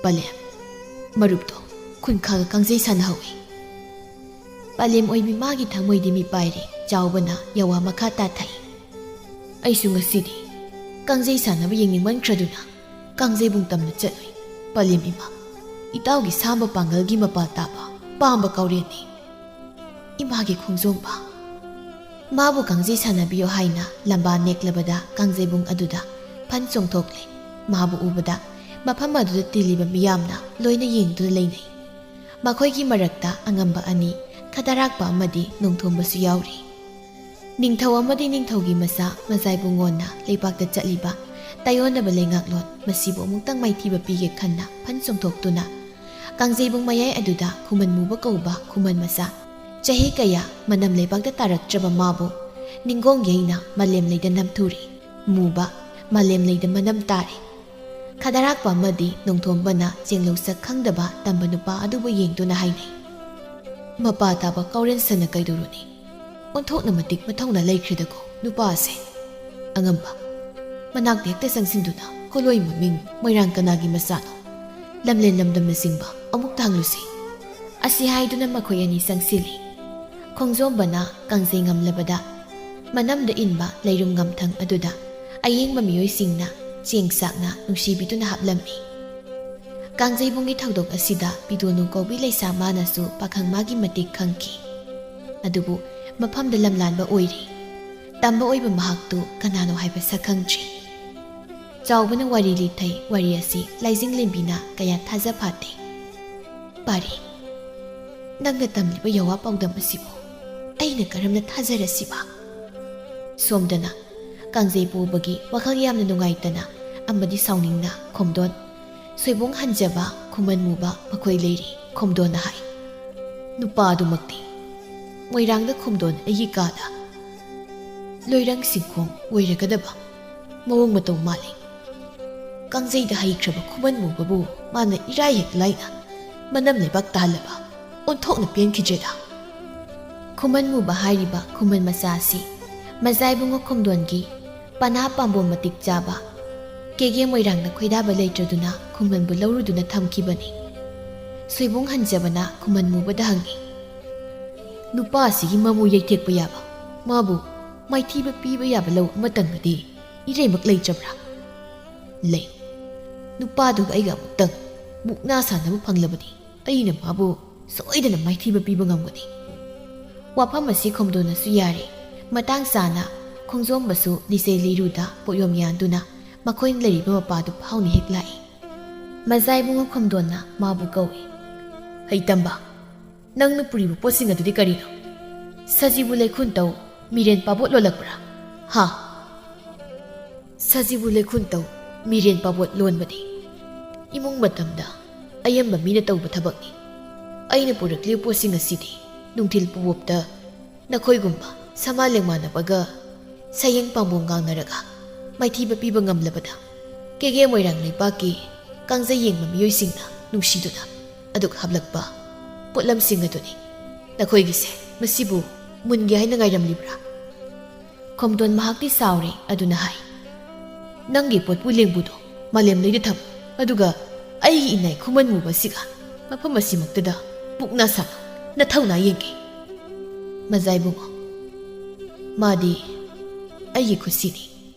Palem marupto khunkhag kangjei sanhawi. Palem oibi magi thamoidi mi pairi chawbana yawa makha ta thai. Aisu ngasidi kangjei sanaba yengingman khraduna kangjei bungtamna chatoi. Palem ima itawgi samba pangalgi mapa taba pamba kaureni. Imagi khungjongba mabu kangjei sanabiyo haina lamba neklabada kangjei bung aduda phan chongthokle. Mabu ubada mafam aduda tiliba miyamna loina yengduna leinai. Makhoigi marakta angamba ani khadarakpa amadi nongthombasu yauri. Ningthau amadi ningthaugi masa mazaibungona leibakta chatliba tayonaba lengaklot masibu amuktang maithiba pige khanna phan chongthoktuna kangjebung mayai aduda khuman muba kauba khuman masa chahi kaya manam leibakta taraktraba mabu ningong yeina malem leida namthuri muba malem leida manam tari. Khadarakpa amadi nongthombana chenglausak khangdaba tamba nupa adubu yengduna hainai. Mapa taba kauren sana kaiduruni onthokna matik mathongna leikhridago nupa ase angamba manak dekte sangsinduna ꯃꯀꯣꯂꯣꯏ ꯃꯃꯤꯡ ꯃꯣꯏꯔꯥꯡ ꯀꯅꯥꯒꯤ ꯃꯆꯥꯅꯣ? ꯂꯝꯂꯦꯟ ꯂꯝꯗꯝꯅꯆꯤꯡꯕ ꯑꯃꯨꯛꯇ ꯍꯪꯂꯨꯁꯤ꯫ ꯑꯁꯤ ꯍꯥꯏꯗꯨꯅ ꯃꯈꯣꯏ ꯑꯅꯤ ꯆꯪꯁꯤꯜꯂꯤ꯫ ꯈꯣꯡꯖꯣꯝꯕꯅ ꯀꯥꯡꯖꯩ ꯉꯝꯂꯕꯗ ꯃꯅꯝꯗ ꯏꯟꯕ ꯂꯩꯔꯨꯝ ꯉꯝꯊꯪ ꯑꯗꯨꯗ ꯑꯌꯦꯡꯕ ꯃꯤꯑꯣꯏꯁꯤꯡꯅ ꯆꯦꯡ ꯆꯥꯛꯅ ꯅꯨꯡꯁꯤꯕꯤꯗꯨꯅ ꯍꯥꯞꯂꯝꯃꯤ꯫ ꯀꯥꯡꯖꯩꯕꯨꯡꯒꯤ ꯊꯧꯗꯣꯛ ꯑꯁꯤꯗ ꯄꯤꯗꯣꯅꯨ ꯀꯧꯕꯤ ꯂꯩꯁꯥ ꯃꯥꯅꯁꯨ ꯄꯥꯈꯪ ꯃꯥꯒꯤ ꯃꯇꯦꯡ ꯈꯪꯈꯤ꯫ ꯑꯗꯨꯕꯨ ꯃꯐꯝꯗ ꯂꯝꯂꯥꯟꯕ ꯑꯣꯏꯔꯤ꯫ ꯇꯝꯕ ꯑꯣꯏꯕ ꯃꯍꯥꯛꯇꯨ ꯀꯅꯥꯅꯣ ꯍꯥꯏꯕ ꯁꯛꯈꯪꯗ꯭ꯔꯤ꯫ ꯆꯥꯎꯕꯅ ꯋꯥꯔꯤ ꯂꯤꯊꯩ ꯋꯥꯔꯤ ꯑꯁꯤ ꯂꯥꯏꯖꯤꯡꯂꯦꯝꯕꯤꯅ ꯀꯌꯥ ꯊꯥꯖ ꯐꯥꯠꯇꯦ꯫ ꯄꯥꯔꯤ, ꯅꯪꯅ ꯇꯝꯂꯤꯕ ꯌꯋꯥ ꯄꯥꯎꯗꯝ ꯑꯁꯤꯕꯨ ꯑꯩꯅ ꯀꯔꯝꯅ ꯊꯥꯖꯔꯁꯤꯕ? ꯁꯣꯝꯗꯅ ꯀꯥꯡꯖꯩ ꯄꯨꯕꯒꯤ ꯋꯥꯈꯜ ꯌꯥꯝꯅ ꯅꯨꯡꯉꯥꯏꯇꯅ ꯑꯃꯗꯤ ꯁꯥꯎꯅꯤꯡꯅ ꯈꯣꯝꯗꯣꯟ, ꯁꯣꯏꯕꯨꯡ ꯍꯟꯖꯕ, ꯈꯨꯃꯟ ꯃꯨꯕ ꯃꯈꯣꯏ ꯂꯩꯔꯤ꯫ ꯈꯣꯝꯗꯣꯟꯅ ꯍꯥꯏ, ꯅꯨꯄꯥ ꯑꯗꯨꯃꯛꯇꯤ ꯃꯣꯏꯔꯥꯡꯗ ꯈꯣꯝꯗꯣꯟ ꯑꯩꯒꯤ ꯀꯥꯗ ꯂꯣꯏꯔꯪ ꯁꯤꯡꯈꯣꯡ ꯑꯣꯏꯔꯒꯗꯕ ꯃꯑꯣꯡ ꯃꯇꯧ ꯃꯥꯜꯂꯤ꯫ ꯀꯥꯡꯖꯩꯗ ꯍꯩꯈ꯭ꯔꯕ ꯈꯨꯃꯟ ꯃꯨꯕꯕꯨ ꯃꯥꯅ ꯏꯔꯥꯏ ꯍꯦꯛ ꯂꯥꯏꯅ ꯃꯅꯝ ꯂꯩꯕꯥꯛ ꯇꯥꯍꯜꯂꯕ ꯑꯣꯟꯊꯣꯛꯅ ꯄꯦꯟꯈꯤꯗ꯭ꯔꯦꯗ꯫ ꯈꯨꯃꯟ ꯃꯨꯕ ꯍꯥꯏꯔꯤꯕ ꯈꯨꯃꯟ ꯃꯆꯥ ꯑꯁꯤ ꯃꯖꯥꯏꯕꯨꯡꯉꯣ ꯈꯣꯝꯗꯣꯟꯒꯤ ꯄꯅꯥ ꯄꯥꯝꯕꯣꯝ ꯃꯇꯤꯛ ꯆꯥꯕ ꯀꯦꯒꯦ ꯃꯣꯏꯔꯥꯡꯗ ꯈꯣꯏꯗꯥꯕ ꯂꯩꯇ꯭ꯔꯗꯨꯅ ꯈꯨꯃꯟꯕꯨ ꯂꯧꯔꯨꯗꯨꯅ ꯊꯝꯈꯤꯕꯅꯤ꯫ ꯁꯣꯏꯕꯨꯡ ꯍꯟꯖꯕꯅ ꯈꯨꯃꯟ ꯃꯨꯕꯗ ꯍꯪꯉꯤ, ꯅꯨꯄꯥ ꯑꯁꯤꯒꯤ ꯃꯃꯨ ꯌꯩꯊꯦꯛꯄ ꯌꯥꯕ, ꯃꯥꯕꯨ ꯃꯥꯏꯊꯤꯕ ꯄꯤꯕ ꯌꯥꯕ ꯂꯧ ꯑꯃꯇꯪꯒꯗꯤ ꯏꯔꯩꯃꯛ ꯂꯩꯇ꯭ꯔꯕ꯭ꯔꯥ? ꯂꯩ꯫ ꯅꯨꯄꯥꯗꯨꯒ ꯑꯩꯒ ꯑꯃꯨꯛꯇꯪ ꯃꯨꯛꯅꯥ ꯁꯥꯟꯅꯕ ꯐꯪꯂꯕꯗꯤ ꯑꯩꯅ ꯃꯥꯕꯨ ꯁꯣꯏꯗꯅ ꯃꯥꯏꯊꯤꯕ ꯄꯤꯕ ꯉꯝꯒꯅꯤ꯫ ꯋꯥꯐꯝ ꯑꯁꯤ ꯈꯣꯝꯗꯣꯟꯅꯁꯨ ꯌꯥꯔꯦ꯫ ꯃꯇꯥꯡ ꯆꯥꯅ ꯈꯣꯡꯖꯣꯝꯕꯁꯨ ꯂꯤꯆꯩ ꯂꯤꯔꯨꯗ ꯄꯣꯠꯌꯣꯝ ꯌꯥꯟꯗꯨꯅ ꯃꯈꯣꯏꯅ ꯂꯩꯔꯤꯕ ꯃꯄꯥꯗꯨ ꯐꯥꯎꯅ ꯍꯦꯛ ꯂꯥꯛꯏ꯫ ꯃꯖꯥꯏꯕꯨꯡꯉꯣ ꯈꯣꯝꯗꯣꯟꯅ ꯃꯥꯕꯨ ꯀꯧꯏ, ꯍꯩꯇꯝꯕ, ꯅꯪꯅ ꯄꯨꯔꯤꯕ ꯄꯣꯠꯁꯤꯡ ꯑꯗꯨꯗꯤ ꯀꯔꯤꯅꯣ? ꯁꯖꯤꯕꯨ ꯂꯩꯈꯨꯟ ꯇꯧ ꯃꯤꯔꯦꯟ ꯄꯥꯕꯣꯠ ꯂꯣꯜꯂꯛꯄ꯭ꯔꯥ? ꯍꯥ? ꯁꯖꯤꯕꯨ ꯂꯩꯈꯨꯟ ꯇꯧ ꯃꯤꯔꯦꯟ ꯄꯥꯕꯣꯠ ꯂꯣꯟꯕꯗꯤ ꯏꯃꯨꯡ ꯃꯇꯝꯗ ꯑꯌꯥꯝꯕ ꯃꯤꯅ ꯇꯧꯕ ꯊꯕꯛꯅꯤ꯫ ꯑꯩꯅ ꯄꯨꯔꯛꯂꯤꯕ ꯄꯣꯠꯁꯤꯡ ꯑꯁꯤꯗꯤ ꯅꯨꯡꯊꯤꯜ ꯄꯨꯋꯣꯞꯇ ꯅꯈꯣꯏꯒꯨꯝꯕ ꯁꯃꯥ ꯂꯦꯡꯃꯥꯟꯅꯕꯒ ꯁꯌꯦꯡ ꯄꯥꯝꯕꯣꯝ ꯉꯥꯡꯅꯔꯒ ꯃꯥꯏꯊꯤꯕ ꯄꯤꯕ ꯉꯝꯂꯕꯗ ꯀꯦꯒꯦ ꯃꯣꯏꯔꯥꯡ ꯂꯩꯄꯥꯛꯀꯤ ꯀꯥꯡꯖꯩ ꯌꯦꯡꯕ ꯃꯤꯑꯣꯏꯁꯤꯡꯅ ꯅꯨꯡꯁꯤꯗꯨꯅ ꯑꯗꯨꯒ ꯍꯥꯞꯂꯛꯄ ꯄꯣꯠꯂꯝꯁꯤꯡ ꯑꯗꯨꯅꯤ꯫ ꯅꯈꯣꯏꯒꯤꯁꯦ ꯃꯁꯤꯕꯨ ꯃꯨꯟꯒꯦ ꯍꯥꯏꯅ ꯉꯥꯏꯔꯝꯂꯤꯕ꯭ꯔꯥ? ꯈꯣꯝꯗꯣꯟ ꯃꯍꯥꯛꯇꯤ ꯁꯥꯎꯔꯦ ꯑꯗꯨꯅ ꯍꯥꯏ, ꯅꯪꯒꯤ ꯄꯣꯠꯄꯨ ꯂꯦꯡꯕꯨꯗꯣ ꯃꯥꯂꯦꯝꯂꯩꯗ ꯊꯝꯃꯨ, ꯑꯗꯨꯒ ꯑꯩꯒꯤ ꯏꯅꯥꯏ ꯈꯨꯃꯟ ꯃꯨꯕꯁꯤꯒ ꯃꯐꯝ ꯑꯁꯤꯃꯛꯇꯗ ꯃꯨꯛꯅꯥ ꯁꯥꯟꯅꯧ, ꯅꯊꯧꯅꯥ ꯌꯦꯡꯒꯦ꯫ ꯃꯖꯥꯏꯕꯨꯡꯉꯣ, ꯃꯥꯗꯤ ꯑꯩꯒꯤ ꯈꯨꯠꯁꯤꯅꯤ꯫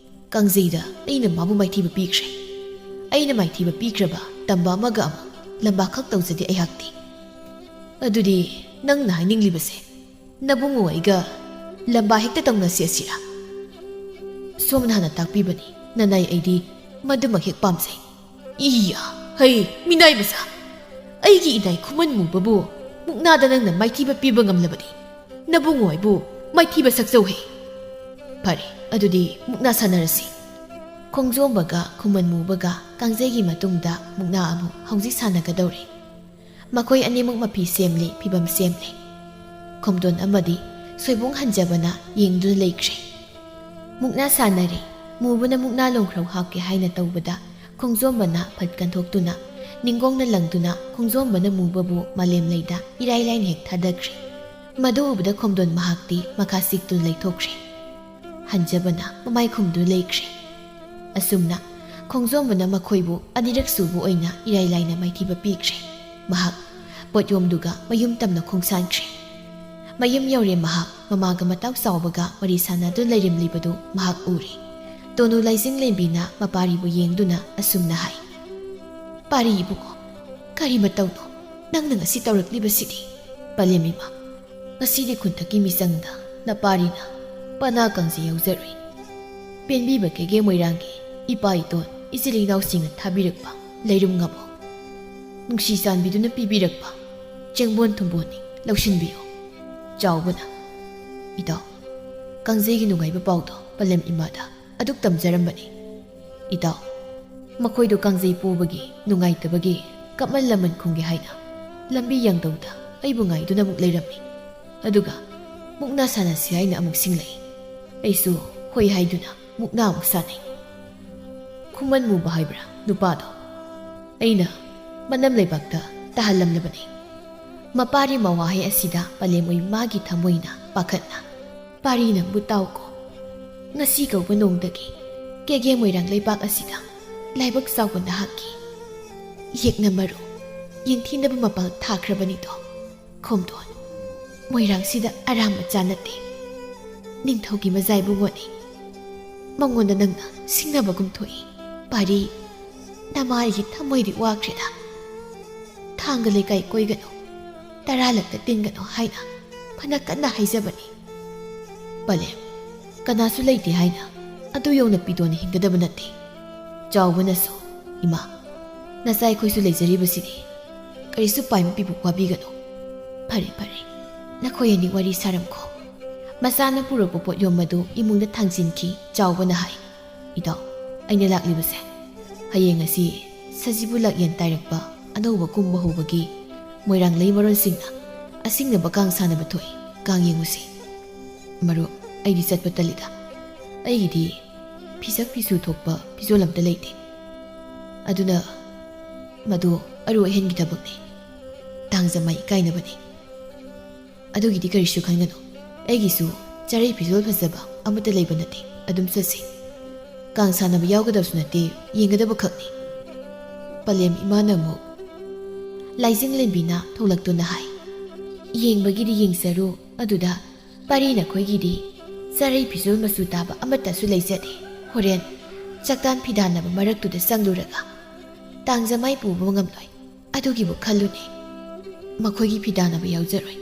ꯀꯥꯡꯖꯩꯗ ꯑꯩꯅ ꯃꯥꯕꯨ ꯃꯥꯏꯊꯤꯕ ꯄꯤꯈ꯭ꯔꯦ꯫ ꯑꯩꯅ ꯃꯥꯏꯊꯤꯕ ꯄꯤꯈ꯭ꯔꯕ ꯇꯝꯕ ꯑꯃꯒ ꯑꯃꯨꯛ ꯂꯝꯕꯥꯈꯛ ꯇꯧꯖꯗꯦ ꯑꯩꯍꯥꯛꯇꯤ꯫ ꯑꯗꯨꯗꯤ ꯅꯪꯅ ꯍꯥꯏꯅꯤꯡꯂꯤꯕꯁꯦ ꯅꯕꯨꯡꯉꯣ ꯑꯩꯒ ꯂꯝꯕꯥ ꯍꯦꯛꯇ ꯇꯧꯅꯁꯤ ꯑꯁꯤꯔꯥ? ꯁꯣꯝꯅ ꯍꯥꯟꯅ ꯇꯥꯛꯄꯤꯕꯅꯤ, ꯅꯅꯥꯏ ꯑꯩꯗꯤ ꯃꯗꯨꯃꯛ ꯍꯦꯛ ꯄꯥꯝꯖꯩ꯫ ꯏꯌꯥ, ꯍꯩ ꯃꯤꯅꯥꯏ ꯃꯆꯥ, ꯑꯩꯒꯤ ꯏꯅꯥꯏ ꯈꯨꯃꯟ ꯃꯨꯕꯕꯨ ꯃꯨꯛꯅꯥꯗ ꯅꯪꯅ ꯃꯥꯏꯊꯤꯕ ꯄꯤꯕ ꯉꯝꯂꯕꯗꯤ ꯅꯕꯨꯡꯉꯣ ꯑꯩꯕꯨ ꯃꯥꯏꯊꯤꯕ ꯁꯛꯆꯧꯍꯦ꯫ ꯐꯔꯦ, ꯑꯗꯨꯗꯤ ꯃꯨꯛꯅꯥ ꯁꯥꯟꯅꯔꯁꯤ꯫ ꯈꯣꯡꯖꯣꯝꯕꯒ ꯈꯨꯃꯟ ꯃꯨꯕꯒ ꯀꯥꯡꯖꯩꯒꯤ ꯃꯇꯨꯡꯗ ꯃꯨꯛꯅꯥ ꯑꯃꯨꯛ ꯍꯧꯖꯤꯛ ꯁꯥꯟꯅꯒꯗꯧꯔꯤ꯫ ꯃꯈꯣꯏ ꯑꯅꯤꯃꯛ ꯃꯄꯤ ꯁꯦꯝꯂꯤ, ꯐꯤꯕꯝ ꯁꯦꯝꯂꯤ꯫ ꯈꯣꯝꯗꯣꯟ ꯑꯃꯗꯤ ꯁꯣꯏꯕꯨꯡ ꯍꯟꯖꯕꯅ ꯌꯦꯡꯗꯨꯅ ꯂꯩꯈ꯭ꯔꯦ꯫ ꯃꯨꯛꯅꯥ ꯁꯥꯟꯅꯔꯤ꯫ ꯃꯨꯕꯅ ꯃꯨꯛꯅꯥ ꯂꯣꯡꯈ꯭ꯔꯧ ꯍꯥꯞꯀꯦ ꯍꯥꯏꯅ ꯇꯧꯕꯗ ꯈꯣꯡꯖꯣꯝꯕꯅ ꯐꯠ ꯀꯟꯊꯣꯛꯇꯨꯅ ꯅꯤꯡꯒꯣꯡꯅ ꯂꯪꯗꯨꯅ ꯈꯣꯡꯖꯣꯝꯕꯅ ꯃꯨꯕꯕꯨ ꯃꯥꯂꯦꯝꯂꯩꯗ ꯏꯔꯥꯏ ꯂꯥꯏꯅ ꯍꯦꯛ ꯊꯥꯗꯈ꯭ꯔꯦ꯫ ꯃꯗꯨ ꯎꯕꯗ ꯈꯣꯝꯗꯣꯟ ꯃꯍꯥꯛꯇꯤ ꯃꯈꯥ ꯁꯤꯛꯇꯨꯅ ꯂꯩꯊꯣꯛꯈ꯭ꯔꯦ꯫ ꯍꯟꯖꯕꯅ ꯃꯃꯥꯏ ꯈꯨꯝꯗꯨꯅ ꯂꯩꯈ꯭ꯔꯦ꯫ ꯑꯁꯨꯝꯅ ꯈꯣꯡꯖꯣꯝꯕꯅ ꯃꯈꯣꯏꯕꯨ ꯑꯅꯤꯔꯛ ꯁꯨꯕ ꯑꯣꯏꯅ ꯏꯔꯥꯏ ꯂꯥꯏꯅ ꯃꯥꯏꯊꯤꯕ ꯄꯤꯈ꯭ꯔꯦ꯫ ꯃꯍꯥꯛ ꯄꯣꯠꯌꯣꯝꯗꯨꯒ ꯃꯌꯨꯝ ꯇꯝꯅ ꯈꯣꯡꯁꯥꯟꯈ꯭ꯔꯦ꯫ ꯃꯌꯨꯝ ꯌꯧꯔꯦ ꯃꯍꯥꯛ ꯃꯃꯥꯒ ꯃꯇꯥꯎ ꯆꯥꯎꯕꯒ ꯋꯥꯔꯤ ꯁꯥꯟꯅꯗꯨꯅ ꯂꯩꯔꯝꯂꯤꯕꯗꯨ ꯃꯍꯥꯛ ꯎꯔꯦ꯫ ꯇꯣꯅꯨ ꯂꯩꯖꯤꯡꯂꯦꯝꯕꯤꯅ ꯃꯄꯥꯔꯤꯕꯨ ꯌꯦꯡꯗꯨꯅ ꯑꯁꯨꯝꯅ ꯍꯥꯏ, ꯄꯥꯔꯤ ꯏꯕꯨꯡꯉꯣ, ꯀꯔꯤ ꯃꯇꯧꯅꯣ ꯅꯪꯅ ꯉꯁꯤ ꯇꯧꯔꯛꯂꯤꯕꯁꯤꯗꯤ? ꯄꯂꯦꯝꯏꯃꯥ, ꯉꯁꯤꯗꯤ ꯈꯨꯟꯊꯛꯀꯤ ꯃꯤꯆꯪꯗ ꯅꯄꯥꯔꯤꯅ ꯄꯅꯥ ꯀꯥꯡꯖꯩ ꯌꯥꯎꯖꯔꯨꯏ꯫ ꯄꯦꯟꯕꯤꯕ ꯀꯦꯒꯦ ꯃꯣꯏꯔꯥꯡꯒꯤ ꯏꯄꯥ ꯏꯇꯣꯟ ꯏꯆꯤꯜ ꯏꯅꯥꯎꯁꯤꯡꯅ ꯊꯥꯕꯤꯔꯛꯄ ꯂꯩꯔꯨꯝ ꯉꯝꯃꯣ, ꯅꯨꯡꯁꯤ ꯆꯥꯟꯕꯤꯗꯨꯅ ꯄꯤꯕꯤꯔꯛꯄ ꯆꯦꯡꯕꯣꯟ ꯊꯨꯝꯕꯣꯟꯅꯤ, ꯂꯧꯁꯤꯟꯕꯤꯌꯨ꯫ ꯆꯥꯎꯕꯅ, ꯏꯇꯥꯎ, ꯀꯥꯡꯖꯩꯒꯤ ꯅꯨꯡꯉꯥꯏꯕ ꯄꯥꯎꯗꯣ ꯄꯂꯦꯝ ꯏꯃꯥꯗ ꯑꯗꯨꯛ ꯇꯝꯖꯔꯝꯕꯅꯤ꯫ ꯏꯇꯥꯎ, ꯃꯈꯣꯏꯗꯣ ꯀꯥꯡꯖꯩ ꯄꯨꯕꯒꯤ ꯅꯨꯡꯉꯥꯏꯇꯕꯒꯤ ꯀꯞꯃꯟ ꯂꯃꯟ ꯈꯨꯝꯒꯦ ꯍꯥꯏꯅ ꯂꯝꯕꯤ ꯌꯥꯡꯗꯧꯗ ꯑꯩꯕꯨ ꯉꯥꯏꯗꯨꯅ ꯑꯃꯨꯛ ꯂꯩꯔꯝꯃꯤ꯫ ꯑꯗꯨꯒ ꯃꯨꯛꯅꯥ ꯁꯥꯟꯅꯁꯤ ꯍꯥꯏꯅ ꯑꯃꯨꯛ ꯁꯤꯡꯂꯛꯏ꯫ ꯑꯩꯁꯨ ꯍꯣꯏ ꯍꯥꯏꯗꯨꯅ ꯃꯨꯛꯅꯥ ꯑꯃꯨꯛ ꯁꯥꯟꯅꯩ꯫ ꯈꯨꯃꯟ ꯃꯨꯕ ꯍꯥꯏꯕ꯭ꯔꯥ ꯅꯨꯄꯥꯗꯣ, ꯑꯩꯅ ꯃꯅꯝ ꯂꯩꯕꯥꯛꯇ ꯇꯥꯍꯜꯂꯝꯂꯕꯅꯤ꯫ ꯃꯄꯥꯔꯤ ꯃꯋꯥꯍꯩ ꯑꯁꯤꯗ ꯄꯂꯦꯝꯑꯣꯏ ꯃꯥꯒꯤ ꯊꯃꯣꯏꯅ ꯄꯥꯈꯠꯅ, ꯄꯥꯔꯤ ꯅꯪꯕꯨ ꯇꯥꯎꯀꯣ, ꯉꯁꯤ ꯀꯧꯕ ꯅꯣꯡꯗꯒꯤ ꯀꯦꯒꯦ ꯃꯣꯏꯔꯥꯡ ꯂꯩꯄꯥꯛ ꯑꯁꯤꯗ ꯂꯥꯏꯕꯛ ꯆꯥꯎꯕ ꯅꯍꯥꯛꯀꯤ ꯌꯦꯛꯅ ꯃꯔꯨ ꯌꯦꯡꯊꯤꯅꯕ ꯃꯄꯥꯜ ꯊꯥꯈ꯭ꯔꯕꯅꯤꯗꯣ ꯈꯣꯝꯗꯣꯟ ꯃꯣꯏꯔꯥꯡꯁꯤꯗ ꯑꯔꯥꯝꯕ ꯆꯥꯅꯗꯦ ꯅꯤꯡꯊꯧꯒꯤ ꯃꯖꯥꯏꯕꯨꯡꯉꯣꯅꯤ ꯃꯉꯣꯟꯗ ꯅꯪꯅ ꯁꯤꯡꯅꯕꯒꯨꯝ ꯊꯣꯛꯏ ꯄꯥꯔꯤ ꯅꯃꯥꯒꯤ ꯊꯃꯣꯏꯗꯤ ꯋꯥꯈ꯭ꯔꯦꯗ ꯊꯥꯡꯒ ꯂꯩꯀꯥꯏ ꯀꯣꯏꯒꯅꯨ ꯇꯔꯥꯂꯛꯇ ꯇꯤꯟꯒꯅꯨ ꯍꯥꯏꯅ ꯐꯅ ꯀꯟꯅ ꯍꯥꯏꯖꯕꯅꯤ ꯄꯂꯦꯝ ꯀꯅꯥꯁꯨ ꯂꯩꯇꯦ ꯍꯥꯏꯅ ꯑꯗꯨ ꯌꯧꯅ ꯄꯤꯗꯣꯅ ꯍꯤꯡꯒꯗꯕ ꯅꯠꯇꯦ ꯆꯥꯎꯕꯅꯁꯨ ꯏꯃꯥ ꯅꯆꯥ ꯑꯩꯈꯣꯏꯁꯨ ꯂꯩꯖꯔꯤꯕꯁꯤꯗꯤ ꯀꯔꯤꯁꯨ ꯄꯥꯏꯃ ꯄꯤꯕꯨ ꯋꯥꯕꯤꯒꯅꯨ ꯐꯔꯦ ꯐꯔꯦ ꯅꯈꯣꯏ ꯑꯅꯤ ꯋꯥꯔꯤ ꯁꯥꯔꯝꯈꯣ ꯃꯆꯥꯅ ꯄꯨꯔꯛꯄ ꯄꯣꯠꯌꯣꯝ ꯑꯗꯨ ꯏꯃꯨꯡꯗ ꯊꯥꯡꯖꯤꯟꯈꯤ ꯆꯥꯎꯕꯅ ꯍꯥꯏ ꯏꯇꯥꯎ ꯑꯩꯅ ꯂꯥꯛꯂꯤꯕꯁꯦ ꯍꯌꯦꯡ ꯑꯁꯤ ꯁꯖꯤꯕꯨ ꯂꯥꯛꯌꯦꯟ ꯇꯥꯏꯔꯛꯄ ꯑꯅꯧꯕ ꯀꯨꯝꯕ ꯍꯧꯕꯒꯤ ꯃꯣꯏꯔꯥꯡ ꯂꯩꯃꯔꯣꯟꯁꯤꯡꯅ ꯑꯁꯤꯡꯅꯕ ꯀꯥꯡ ꯁꯥꯟꯅꯕ ꯊꯣꯛꯏ ꯀꯥꯡ ꯌꯦꯡꯉꯨꯁꯤ ꯃꯔꯨꯞ ꯑꯩꯗꯤ ꯆꯠꯄ ꯇꯜꯂꯤꯗ ꯑꯩꯒꯤꯗꯤ ꯐꯤꯁꯛ ꯐꯤꯁꯨ ꯊꯣꯛꯄ ꯐꯤꯖꯣꯜ ꯑꯝꯇ ꯂꯩꯇꯦ ꯑꯗꯨꯅ ꯃꯗꯨ ꯑꯔꯨ ꯑꯍꯦꯟꯒꯤ ꯊꯕꯛꯅꯤ ꯇꯥꯡꯖꯃꯥꯏ ꯏꯀꯥꯏꯅꯕꯅꯤ ꯑꯗꯨꯒꯤꯗꯤ ꯀꯔꯤꯁꯨ ꯈꯟꯒꯅꯨ ꯑꯩꯒꯤꯁꯨ ꯆꯔꯩ ꯐꯤꯖꯣꯜ ꯐꯖꯕ ꯑꯃꯠꯇ ꯂꯩꯕ ꯅꯠꯇꯦ ꯑꯗꯨꯝ ꯆꯠꯁꯤ ꯀꯥꯡ ꯁꯥꯟꯅꯕ ꯌꯥꯎꯒꯗꯕꯁꯨ ꯅꯠꯇꯦ ꯌꯦꯡꯒꯗꯕ ꯈꯛꯅꯤ ꯄꯂꯦꯝ ꯏꯃꯥꯅ ꯑꯃꯨꯛ ꯂꯥꯏꯖꯤꯡ ꯂꯦꯝꯕꯤꯅ ꯊꯣꯛꯂꯛꯇꯨꯅ ꯍꯥꯏ ꯌꯦꯡꯕꯒꯤꯗꯤ ꯌꯦꯡꯖꯔꯨ ꯑꯗꯨꯗ ꯄꯥꯔꯤ ꯅꯈꯣꯏꯒꯤꯗꯤ ꯆꯔꯩ ꯐꯤꯖꯣꯜ ꯃꯆꯨ ꯇꯥꯕ ꯑꯃꯠꯇꯁꯨ ꯂꯩꯖꯗꯦ ꯍꯣꯔꯦꯟ ꯆꯥꯛꯇꯥꯟ ꯐꯤꯗꯥꯟꯅꯕ ꯃꯔꯛꯇꯨꯗ ꯆꯪꯂꯨꯔꯒ ꯇꯥꯡꯖꯃꯥꯏ ꯄꯨꯕ ꯉꯝꯂꯣꯏ ꯑꯗꯨꯒꯤꯕꯨ ꯈꯜꯂꯨꯅꯦ ꯃꯈꯣꯏꯒꯤ ꯐꯤꯗꯥꯟꯅꯕ ꯌꯥꯎꯖꯔꯣꯏ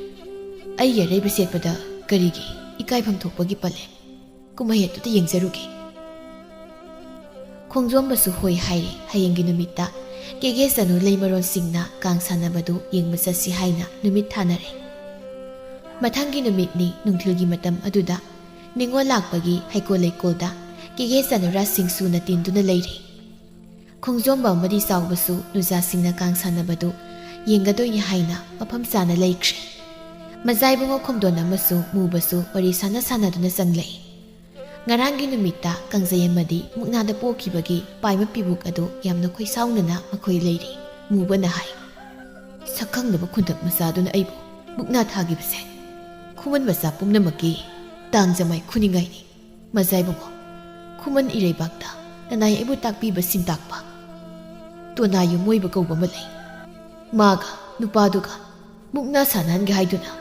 ꯑꯩꯒꯤ ꯑꯔꯩꯕ ꯁꯦꯠꯄꯗ ꯀꯔꯤꯒꯤ ꯏꯀꯥꯏꯐꯝ ꯊꯣꯛꯄꯒꯤ ꯄꯂꯦꯝ ꯀꯨꯝꯍꯩ ꯑꯗꯨꯗ ꯌꯦꯡꯖꯔꯨꯒꯦ ꯈꯣꯡꯖꯣꯝꯕꯁꯨ ꯍꯣꯏ ꯍꯥꯏꯔꯦ ꯍꯌꯦꯡꯒꯤ ꯅꯨꯃꯤꯠꯇ ꯀꯦꯒꯦ ꯆꯅꯨ ꯂꯩꯃꯔꯣꯟꯁꯤꯡꯅ ꯀꯥꯡ ꯁꯥꯟꯅꯕꯗꯨ ꯌꯦꯡꯕ ꯆꯠꯁꯤ ꯍꯥꯏꯅ ꯅꯨꯃꯤꯠ ꯊꯥꯅꯔꯦ ꯃꯊꯪꯒꯤ ꯅꯨꯃꯤꯠꯅꯤ ꯅꯨꯡꯊꯤꯜꯒꯤ ꯃꯇꯝ ꯑꯗꯨꯗ ꯅꯤꯡꯉꯣꯜ ꯂꯥꯛꯄꯒꯤ ꯍꯩꯀꯣꯜ ꯂꯩꯀꯣꯜꯗ ꯀꯦꯒꯦ ꯆꯅꯨꯔꯥꯁꯤꯡ ꯁꯨꯅ ꯇꯤꯟꯗꯨꯅ ꯂꯩꯔꯤ ꯈꯣꯡꯖꯣꯝꯕ ꯑꯃꯗꯤ ꯆꯥꯎꯕꯁꯨ ꯅꯨꯖꯥꯁꯤꯡꯅ ꯀꯥꯡ ꯁꯥꯟꯅꯕꯗꯨ ꯌꯦꯡꯒꯗꯣꯏꯅꯤ ꯍꯥꯏꯅ ꯃꯐꯝ ꯆꯥꯅ ꯂꯩꯈ꯭ꯔꯦ ꯃꯖꯥꯏꯕꯨꯡꯉꯣ ꯈꯣꯝꯗꯣꯟ ꯑꯃꯁꯨ ꯃꯨꯕꯁꯨ ꯋꯥꯔꯤ ꯁꯥꯟꯅꯗꯨꯅ ꯆꯪꯂꯛꯏ ꯉꯔꯥꯡꯒꯤ ꯅꯨꯃꯤꯠꯇ ꯀꯥꯡꯖꯩ ꯑꯃꯗꯤ ꯃꯨꯛꯅꯥꯗ ꯄꯣꯛꯈꯤꯕꯒꯤ ꯄꯥꯏꯃ ꯄꯤꯕꯨꯛ ꯑꯗꯨ ꯌꯥꯝꯅ ꯈꯣꯏꯁꯥꯎꯅꯅ ꯃꯈꯣꯏ ꯂꯩꯔꯤ ꯃꯨꯕꯅ ꯍꯥꯏ ꯁꯛꯈꯪꯗꯕ ꯈꯨꯟꯇꯛ ꯃꯆꯥꯗꯨꯅ ꯑꯩꯕꯨ ꯃꯨꯛꯅꯥ ꯊꯥꯈꯤꯕꯁꯦ ꯈꯨꯃꯟ ꯃꯆꯥ ꯄꯨꯝꯅꯃꯛꯀꯤ ꯇꯥꯡꯖꯃꯥꯏ ꯈꯨꯅꯤꯡꯉꯥꯏꯅꯤ ꯃꯖꯥꯏꯕꯨꯡꯉꯣ ꯈꯨꯃꯟ ꯏꯔꯩꯕꯥꯛꯇ ꯅꯅꯥꯏ ꯑꯩꯕꯨ ꯇꯥꯛꯄꯤꯕ ꯁꯤꯟꯇꯥꯛꯄ ꯇꯣꯅꯥꯌꯨ ꯃꯣꯏꯕ ꯀꯧꯕ ꯑꯃ ꯂꯩ ꯃꯥꯒ ꯅꯨꯄꯥꯗꯨꯒ ꯃꯨꯛꯅꯥ ꯁꯥꯟꯅꯍꯟꯒꯦ ꯍꯥꯏꯗꯨꯅ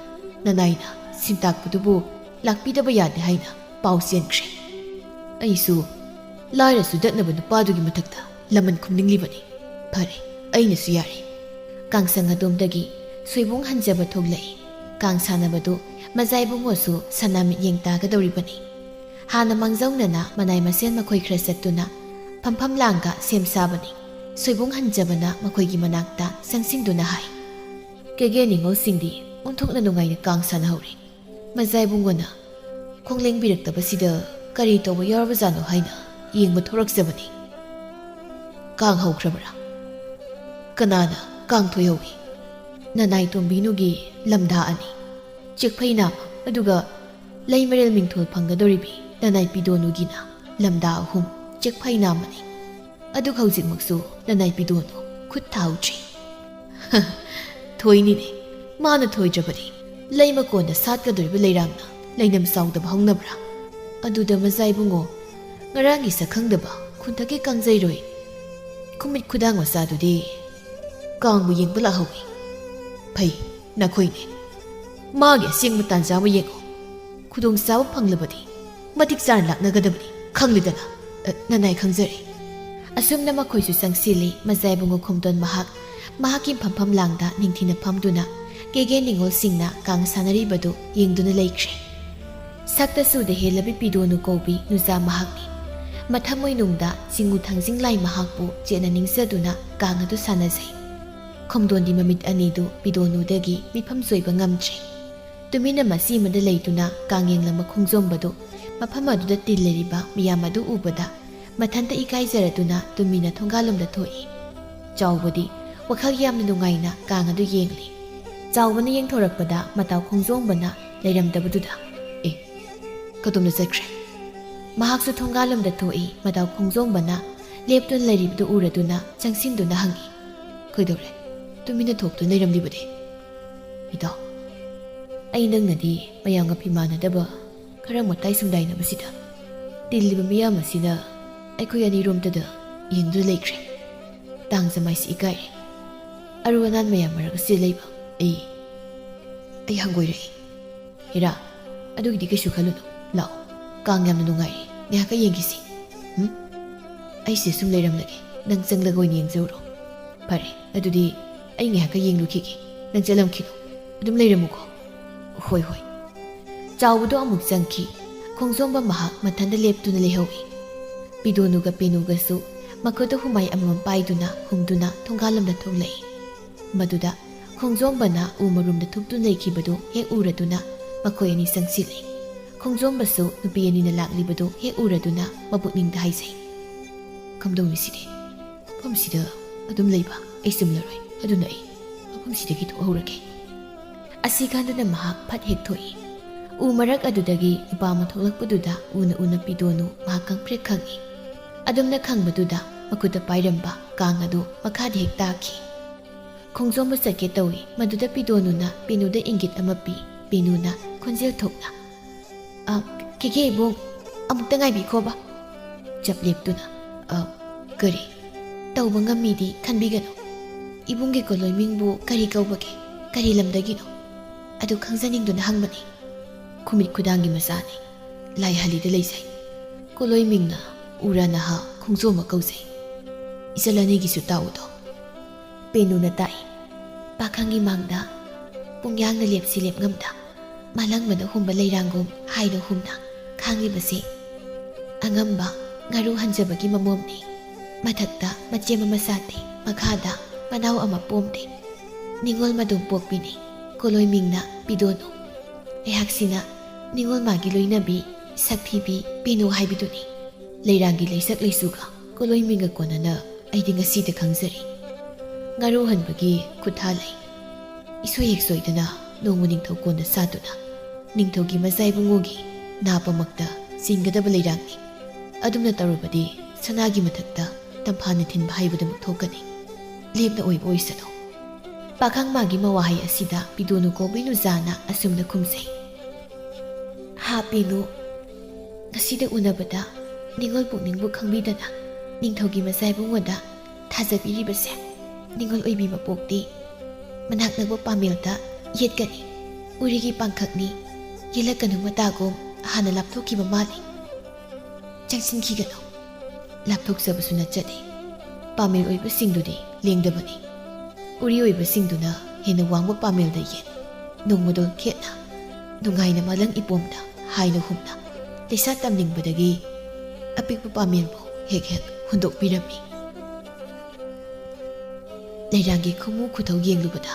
ꯅꯅꯥꯏꯅ ꯁꯤꯟꯇꯥꯛꯄꯗꯨꯕꯨ ꯂꯥꯛꯄꯤꯗꯕ ꯌꯥꯗꯦ ꯍꯥꯏꯅ ꯄꯥꯎ ꯆꯦꯟꯈ꯭ꯔꯦ ꯑꯩꯁꯨ ꯂꯥꯏꯔꯁꯨ ꯗꯠꯅꯕ ꯅꯨꯄꯥꯗꯨꯒꯤ ꯃꯊꯛꯇ ꯂꯃꯟ ꯈꯨꯝꯅꯤꯡꯂꯤꯕꯅꯤ ꯐꯔꯦ ꯑꯩꯅꯁꯨ ꯌꯥꯔꯦ ꯀꯥꯡꯁꯪ ꯑꯗꯣꯝꯗꯒꯤ ꯁꯣꯏꯕꯨꯡ ꯍꯟꯖꯕ ꯊꯣꯛꯂꯛꯏ ꯀꯥꯡ ꯁꯥꯟꯅꯕꯗꯨ ꯃꯖꯥꯏꯕꯨꯡꯉꯣꯁꯨ ꯁꯅꯥ ꯃꯤꯠꯌꯦꯡ ꯇꯥꯒꯗꯧꯔꯤꯕꯅꯤ ꯍꯥꯟꯅ ꯃꯥꯡꯖꯧꯅꯅ ꯃꯅꯥꯏ ꯃꯁꯦꯟ ꯃꯈꯣꯏ ꯈꯔ ꯆꯠꯇꯨꯅ ꯐꯝꯐꯝ ꯂꯥꯡꯒ ꯁꯦꯝ ꯁꯥꯕꯅꯤ ꯁꯣꯏꯕꯨꯡ ꯍꯟꯖꯕꯅ ꯃꯈꯣꯏꯒꯤ ꯃꯅꯥꯛꯇ ꯆꯪꯁꯤꯟꯗꯨꯅ ꯍꯥꯏ ꯀꯦꯒꯦ ꯅꯤꯡꯉꯣꯜꯁꯤꯡꯗꯤ ꯑꯣꯟꯊꯣꯛꯅ ꯅꯨꯡꯉꯥꯏꯅ ꯀꯥꯡ ꯁꯥꯟꯅꯍꯧꯔꯤ ꯃꯖꯥꯏꯕꯨꯡꯉꯣꯅ ꯈꯣꯡꯂꯦꯡꯕꯤꯔꯛꯇꯕꯁꯤꯗ ꯀꯔꯤ ꯇꯧꯕ ꯌꯥꯎꯔꯕꯖꯥꯠꯅꯣ ꯍꯥꯏꯅ ꯌꯦꯡꯕ ꯊꯣꯔꯛꯆꯕꯅꯤ ꯀꯥꯡ ꯍꯧꯈ꯭ꯔꯕꯔꯥ ꯀꯅꯥꯅ ꯀꯥꯡ ꯊꯣꯏꯍꯧꯏ ꯅꯅꯥꯏ ꯇꯣꯝꯕꯤꯅꯨꯒꯤ ꯂꯝꯗꯥ ꯑꯅꯤ ꯆꯦꯛꯐꯩ ꯅꯥꯝꯃ ꯑꯗꯨꯒ ꯂꯩꯃꯔꯦꯜ ꯃꯤꯡꯊꯣꯜ ꯐꯪꯒꯗꯧꯔꯤꯕꯤ ꯅꯅꯥꯏ ꯄꯤꯗꯣꯅꯨꯒꯤꯅ ꯂꯝꯗꯥ 3 ꯆꯦꯛꯐꯩ ꯅꯥꯝꯃꯅꯤ ꯑꯗꯨꯒ ꯍꯧꯖꯤꯛꯃꯛꯁꯨ ꯅꯅꯥꯏ ꯄꯤꯗꯣꯅꯨ ꯈꯨꯠ ꯊꯥꯍꯧꯗ꯭ꯔꯤ ꯊꯣꯏꯅꯤꯅꯦ ꯃꯥꯅ ꯊꯣꯏꯗ꯭ꯔꯕꯗꯤ ꯂꯩꯃꯀꯣꯟꯗ ꯁꯥꯠꯀꯗꯧꯔꯤꯕ ꯂꯩꯔꯥꯡꯅ ꯂꯩꯅꯝ ꯆꯥꯎꯗꯕ ꯍꯧꯅꯕ꯭ꯔꯥ ꯑꯗꯨꯗ ꯃꯖꯥꯏꯕꯨꯡꯉꯣ ꯉꯔꯥꯡꯒꯤ ꯁꯛꯈꯪꯗꯕ ꯈꯨꯟꯊꯛꯀꯤ ꯀꯥꯡꯖꯩꯔꯣꯏ ꯈꯨꯃꯤꯠ ꯈꯨꯗꯥꯡ ꯃꯆꯥꯗꯨꯗꯤ ꯀꯥꯡꯕꯨ ꯌꯦꯡꯕ ꯂꯥꯛꯍꯧꯏ ꯐꯩ ꯅꯈꯣꯏꯅꯦ ꯃꯥꯒꯤ ꯑꯁꯦꯡꯕ ꯇꯥꯟꯖꯥ ꯑꯃ ꯌꯦꯡꯉꯣ ꯈꯨꯗꯣꯡꯆꯥꯕ ꯐꯪꯂꯕꯗꯤ ꯃꯇꯤꯛ ꯆꯥꯅ ꯂꯥꯛꯅꯒꯗꯕꯅꯤ ꯈꯪꯂꯤꯗꯅ ꯅꯅꯥꯏ ꯈꯪꯖꯔꯤ ꯑꯁꯨꯝꯅ ꯃꯈꯣꯏꯁꯨ ꯆꯪꯁꯤꯜꯂꯤ ꯃꯖꯥꯏꯕꯨꯡꯉꯣ ꯈꯣꯝꯗꯣꯟ ꯃꯍꯥꯛꯀꯤ ꯐꯝꯐꯝ ꯂꯥꯡꯗ ꯅꯤꯡꯊꯤꯅ ꯐꯝꯗꯨꯅ ꯀꯦꯒꯦ ꯅꯤꯡꯉꯣꯜꯁꯤꯡꯅ ꯀꯥꯡ ꯁꯥꯟꯅꯔꯤꯕꯗꯨ ꯌꯦꯡꯗꯨꯅ ꯂꯩꯈ꯭ꯔꯦ ꯁꯛꯇꯁꯨꯗ ꯍꯦꯜꯂꯕꯤ ꯄꯤꯗꯣꯅꯨ ꯀꯧꯕꯤ ꯅꯨꯖꯥ ꯃꯍꯥꯛꯅꯤ ꯃꯊꯃꯣꯏꯅꯨꯡꯗ ꯆꯤꯡꯉꯨ ꯊꯥꯡꯖꯤꯡ ꯂꯥꯏ ꯃꯍꯥꯛꯄꯨ ꯆꯦꯠꯅ ꯅꯤꯡꯖꯗꯨꯅ ꯀꯥꯡ ꯑꯗꯨ ꯁꯥꯟꯅꯖꯩ ꯈꯣꯝꯗꯣꯟꯒꯤ ꯃꯃꯤꯠ ꯑꯅꯤꯗꯨ ꯄꯤꯗꯣꯅꯨꯗꯒꯤ ꯃꯤꯐꯝ ꯆꯣꯏꯕ ꯉꯝꯗ꯭ꯔꯦ ꯇꯨꯃꯤꯟꯅ ꯃꯆꯤ ꯑꯃꯗ ꯂꯩꯗꯨꯅ ꯀꯥꯡ ꯌꯦꯡꯂꯝꯕ ꯈꯣꯡꯖꯣꯝꯕꯗꯨ ꯃꯐꯝ ꯑꯗꯨꯗ ꯇꯤꯜꯂꯤꯕ ꯃꯤꯌꯥꯝ ꯑꯗꯨ ꯎꯕꯗ ꯃꯊꯟꯇ ꯏꯀꯥꯏꯖꯔꯗꯨꯅ ꯇꯨꯃꯤꯟꯅ ꯊꯣꯡꯒꯥꯜꯂꯣꯝꯗ ꯊꯣꯛꯏ ꯆꯥꯎꯕꯗꯤ ꯋꯥꯈꯜ ꯌꯥꯝꯅ ꯅꯨꯡꯉꯥꯏꯅ ꯀꯥꯡ ꯑꯗꯨ ꯌꯦꯡꯂꯤ ꯆꯥꯎꯕꯅ ꯌꯦꯡꯊꯣꯔꯛꯄꯗ ꯃꯇꯥꯎ ꯈꯣꯡꯖꯣꯝꯕꯅ ꯂꯩꯔꯝꯗꯕꯗꯨꯗ ꯀꯗꯣꯝꯗ ꯆꯠꯈ꯭ꯔꯦ ꯃꯍꯥꯛꯁꯨ ꯊꯣꯡꯒꯥꯜꯂꯣꯝꯗ ꯊꯣꯛꯏ ꯃꯇꯥꯎ ꯈꯣꯡꯖꯣꯝꯕꯅ ꯂꯦꯞꯇꯨꯅ ꯂꯩꯔꯤꯕꯗꯨ ꯎꯔꯗꯨꯅ ꯆꯪꯁꯤꯟꯗꯨꯅ ꯍꯪꯏ ꯀꯩꯗꯧꯔꯦ ꯇꯨꯃꯤꯟꯅ ꯊꯣꯛꯇꯨꯅ ꯂꯩꯔꯝꯂꯤꯕꯗꯤ ꯏꯇꯥꯎ ꯑꯩ ꯅꯪꯅꯗꯤ ꯃꯌꯥꯝꯒ ꯐꯤꯃꯥꯟꯅꯗꯕ ꯈꯔ ꯃꯇꯥꯏ ꯁꯨꯝꯗꯥꯏꯅꯕꯁꯤꯗ ꯇꯤꯜꯂꯤꯕ ꯃꯤꯌꯥꯝ ꯑꯁꯤꯅ ꯑꯩꯈꯣꯏ ꯑꯅꯤꯔꯣꯝꯗꯗ ꯌꯦꯡꯗꯨ ꯂꯩꯈ꯭ꯔꯦ ꯇꯥꯡꯖ ꯃꯥꯏꯁꯤ ꯏꯀꯥꯏꯔꯦ ꯑꯔꯨ ꯑꯅꯥꯟ ꯃꯌꯥꯝ ꯃꯔꯛ ꯑꯁꯤ ꯂꯩꯕ ꯑꯩ ꯍꯪꯒꯣꯏꯔꯛꯏ ꯍꯤꯔꯥ ꯑꯗꯨꯒꯤꯗꯤ ꯀꯩꯁꯨ ꯈꯜꯂꯨꯅꯨ ꯂꯥꯛꯑꯣ ꯀꯥꯡ ꯌꯥꯝꯅ ꯅꯨꯡꯉꯥꯏꯔꯦ ꯉꯥꯏꯍꯥꯛꯀ ꯌꯦꯡꯈꯤꯁꯤ ꯑꯩꯁꯦ ꯁꯨꯝ ꯂꯩꯔꯝꯂꯒꯦ ꯅꯪ ꯆꯪꯂꯒ ꯑꯣꯏꯅ ꯌꯦꯡꯖꯧꯔꯣ ꯐꯔꯦ ꯑꯗꯨꯗꯤ ꯑꯩ ꯉꯥꯏꯍꯥꯛꯀ ꯌꯦꯡꯂꯨꯈꯤꯒꯦ ꯅꯪ ꯆꯠꯂꯝꯈꯤꯅꯨ ꯑꯗꯨꯝ ꯂꯩꯔꯝꯃꯨꯀꯣ ꯍꯣꯏ ꯆꯥꯎꯕꯗꯣ ꯑꯃꯨꯛ ꯆꯪꯈꯤ ꯈꯣꯡꯖꯣꯝꯕ ꯃꯍꯥꯛ ꯃꯊꯟꯗ ꯂꯦꯞꯇꯨꯅ ꯂꯩꯍꯧꯏ ꯄꯤꯗꯣꯅꯨꯒ ꯄꯦꯅꯨꯒꯁꯨ ꯃꯈꯨꯠꯇ ꯍꯨꯃꯥꯏ ꯑꯃꯃꯝ ꯄꯥꯏꯗꯨꯅ ꯍꯨꯝꯗꯨꯅ ꯊꯣꯡꯒꯥꯜꯂꯣꯝꯗ ꯊꯣꯛꯂꯛꯏ ꯃꯗꯨꯗ ꯈꯣꯡꯖꯣꯝꯕꯅ ꯎ ꯃꯔꯨꯝꯗ ꯊꯨꯞꯇꯨꯅ ꯂꯩꯈꯤꯕꯗꯨ ꯍꯦꯛ ꯎꯔꯗꯨꯅ ꯃꯈꯣꯏ ꯑꯅꯤ ꯆꯪꯁꯤꯜꯂꯤ ꯈꯣꯡꯖꯣꯝꯕꯁꯨ ꯅꯨꯄꯤ ꯑꯅꯤꯅ ꯂꯥꯛꯂꯤꯕꯗꯨ ꯍꯦꯛ ꯎꯔꯗꯨꯅ ꯃꯄꯨꯛꯅꯤꯡꯗ ꯍꯥꯏꯖꯩ ꯀꯝꯗꯧꯅꯤ ꯁꯤꯗꯤ ꯃꯐꯝꯁꯤꯗ ꯑꯗꯨꯝ ꯂꯩꯕ ꯑꯩ ꯆꯨꯝꯂꯔꯣꯏ ꯑꯗꯨꯅ ꯑꯩ ꯃꯐꯝꯁꯤꯗꯒꯤ ꯊꯣꯛꯍꯧꯔꯒꯦ ꯑꯁꯤ ꯀꯥꯟꯗꯅ ꯃꯍꯥꯛ ꯐꯠ ꯍꯦꯛ ꯊꯣꯛꯏ ꯎ ꯃꯔꯛ ꯑꯗꯨꯗꯒꯤ ꯅꯨꯄꯥ ꯑꯃ ꯊꯣꯛꯂꯛꯄꯗꯨꯗ ꯎꯅ ꯄꯤꯗꯣꯅꯨ ꯃꯍꯥꯛ ꯀꯪꯄ꯭ꯔꯦꯛ ꯈꯪꯏ ꯑꯗꯨꯝꯅ ꯈꯪꯕꯗꯨꯗ ꯃꯈꯨꯠꯇ ꯄꯥꯏꯔꯝꯕ ꯀꯥꯡ ꯑꯗꯨ ꯃꯈꯥꯗ ꯍꯦꯛ ꯇꯥꯈꯤ ꯈꯣꯡꯖꯣꯝꯕ ꯆꯠꯀꯦ ꯇꯧꯏ ꯃꯗꯨꯗ ꯄꯤꯗꯣꯅꯨꯅ ꯄꯦꯅꯨꯗ ꯏꯪꯒꯤꯠ ꯑꯃ ꯄꯤ ꯄꯦꯅꯨꯅ ꯈꯣꯟꯖꯦꯜ ꯊꯣꯛꯅ ꯀꯦꯀꯦ ꯏꯕꯨꯡ ꯑꯃꯨꯛꯇ ꯉꯥꯏꯕꯤꯈꯣꯕ ꯆꯞ ꯂꯦꯞꯇꯨꯅ ꯀꯔꯤ ꯇꯧꯕ ꯉꯝꯃꯤꯗꯤ ꯈꯟꯕꯤꯒꯅꯨ ꯏꯕꯨꯡꯒꯤ ꯀꯣꯂꯣꯏꯃꯤꯡꯕꯨ ꯀꯔꯤ ꯀꯧꯕꯒꯦ ꯀꯔꯤ ꯂꯝꯗꯒꯤꯅꯣ ꯑꯗꯨ ꯈꯪꯖꯅꯤꯡꯗꯨꯅ ꯍꯪꯕꯅꯤ ꯈꯨꯃꯤꯠ ꯈꯨꯗꯥꯡꯒꯤ ꯃꯆꯥꯅꯤ ꯂꯥꯏꯍꯜꯂꯤꯗ ꯂꯩꯖꯩ ꯀꯣꯂꯣꯏꯃꯤꯡꯅ ꯎꯔꯥ ꯅꯍꯥ ꯈꯣꯡꯖꯣꯝꯕ ꯀꯧꯖꯩ ꯏꯆꯜ ꯑꯅꯤꯒꯤꯁꯨ ꯇꯥꯎꯗꯣ ꯄꯦꯅꯨꯅ ꯇꯥꯛꯏ ꯄꯥꯈꯪꯒꯤ ꯃꯥꯡꯗ ꯄꯨꯡꯌꯥꯡꯅ ꯂꯦꯞꯁꯤ ꯂꯦꯞꯉꯝꯗ ꯃꯥꯂꯪꯕꯅ ꯍꯨꯝꯕ ꯂꯩꯔꯥꯡꯒꯨꯝ ꯍꯥꯏꯅ ꯍꯨꯝꯅ ꯈꯥꯡꯂꯤꯕꯁꯤ ꯑꯉꯝꯕ ꯉꯥꯔꯨ ꯍꯟꯖꯕꯒꯤ ꯃꯃꯣꯝꯅꯤ ꯃꯊꯛꯇ ꯃꯆꯦꯝ ꯑꯃ ꯁꯥꯠꯇꯦ ꯃꯈꯥꯗ ꯃꯅꯥꯎ ꯑꯃ ꯄꯣꯝꯗꯦ ꯅꯤꯡꯉꯣꯜ ꯃꯗꯨꯝ ꯄꯣꯛꯄꯤꯅꯤ ꯀꯣꯂꯣꯏꯃꯤꯡꯅ ꯄꯤꯗꯣꯅꯨ ꯑꯩꯍꯥꯛꯁꯤꯅ ꯅꯤꯡꯉꯣꯜ ꯃꯥꯒꯤ ꯂꯣꯏꯅꯕꯤ ꯁꯛꯊꯤꯕꯤ ꯄꯦꯅꯨ ꯍꯥꯏꯕꯗꯨꯅꯤ ꯂꯩꯔꯥꯡꯒꯤ ꯂꯩꯁꯛ ꯂꯩꯁꯨꯒ ꯀꯣꯂꯣꯏꯃꯤꯡꯒ ꯀꯣꯟꯅꯅ ꯑꯩꯗꯤ ꯉꯁꯤꯗ ꯈꯪꯖꯔꯤ ꯉꯥꯔꯨ ꯍꯟꯕꯒꯤ ꯈꯨꯠꯊꯥ ꯂꯩ ꯏꯁꯣꯏ ꯍꯦꯛ ꯁꯣꯏꯗꯅ ꯅꯣꯡꯃ ꯅꯤꯡꯊꯧ ꯀꯣꯟꯗ ꯁꯥꯗꯨꯅ ꯅꯤꯡꯊꯧꯒꯤ ꯃꯆꯥ ꯏꯕꯨꯡꯉꯣꯒꯤ ꯅꯥꯄꯃꯛꯇ ꯆꯤꯡꯒꯗꯕ ꯂꯩꯔꯥꯡꯅꯤ ꯑꯗꯨꯝꯅ ꯇꯧꯔꯕꯗꯤ ꯁꯅꯥꯒꯤ ꯃꯊꯛꯇ ꯇꯝꯐꯥꯅ ꯊꯤꯟꯕ ꯍꯥꯏꯕꯗꯨꯃꯛ ꯊꯣꯛꯀꯅꯤ ꯂꯦꯞꯅ ꯑꯣꯏꯕ ꯑꯣꯏꯁꯅꯨ ꯄꯥꯈꯪ ꯃꯥꯒꯤ ꯃꯋꯥꯍꯩ ꯑꯁꯤꯗ ꯄꯤꯗꯣꯅꯨ ꯀꯧꯕꯤ ꯅꯨꯖꯥꯅ ꯑꯁꯨꯝꯅ ꯈꯨꯝꯖꯩ ꯍꯥ ꯄꯦꯅꯨ ꯉꯁꯤꯗ ꯎꯅꯕꯗ ꯅꯤꯡꯉꯣꯜ ꯄꯨꯛꯅꯤꯡꯕꯨ ꯈꯪꯕꯤꯗꯅ ꯅꯤꯡꯊꯧꯒꯤ ꯃꯆꯥ ꯏꯕꯨꯡꯉꯣꯗ ꯊꯥꯖꯕꯤꯔꯤꯕꯁꯦ ꯅꯤꯡꯉꯣꯜ ꯑꯣꯏꯕꯤ ꯃꯄꯣꯛꯇꯤ ꯃꯅꯥꯛ ꯅꯛꯄ ꯄꯥꯃꯦꯜꯗ ꯌꯦꯠꯀꯅꯤ ꯎꯔꯤꯒꯤ ꯄꯥꯡꯈꯛꯅꯤ ꯌꯦꯜꯂꯛꯀꯅꯨ ꯃꯇꯥꯒꯨꯝ ꯍꯥꯟꯅ ꯂꯥꯞꯊꯣꯛꯈꯤꯕ ꯃꯥꯜꯂꯤ ꯆꯪꯁꯤꯟꯈꯤꯒꯅꯨ ꯂꯥꯞꯊꯣꯛꯆꯕꯁꯨ ꯅꯠꯆꯗꯦ ꯄꯥꯃꯦꯜ ꯑꯣꯏꯕꯁꯤꯡꯗꯨꯗꯤ ꯂꯦꯡꯗꯕꯅꯤ ꯎꯔꯤ ꯑꯣꯏꯕꯁꯤꯡꯗꯨꯅ ꯍꯦꯟꯅ ꯋꯥꯡꯕ ꯄꯥꯃꯦꯜꯗ ꯌꯦꯠ ꯅꯣꯡꯃꯗꯣꯜ ꯈꯦꯠꯅ ꯅꯨꯡꯉꯥꯏꯅ ꯃꯥꯂꯪ ꯏꯄꯣꯝꯗ ꯍꯥꯏꯅ ꯍꯨꯝꯅ ꯂꯩꯁꯥ ꯇꯝꯅꯤꯡꯕꯗꯒꯤ ꯑꯄꯤꯛꯄ ꯄꯥꯃꯦꯜꯕꯨ ꯍꯦꯛ ꯍꯨꯟꯗꯣꯛꯄꯤꯔꯝꯃꯤ ꯂꯩꯔꯥꯡꯒꯤ ꯈꯨꯃꯨ ꯈꯨꯊꯧ ꯌꯦꯡꯂꯨꯕꯗ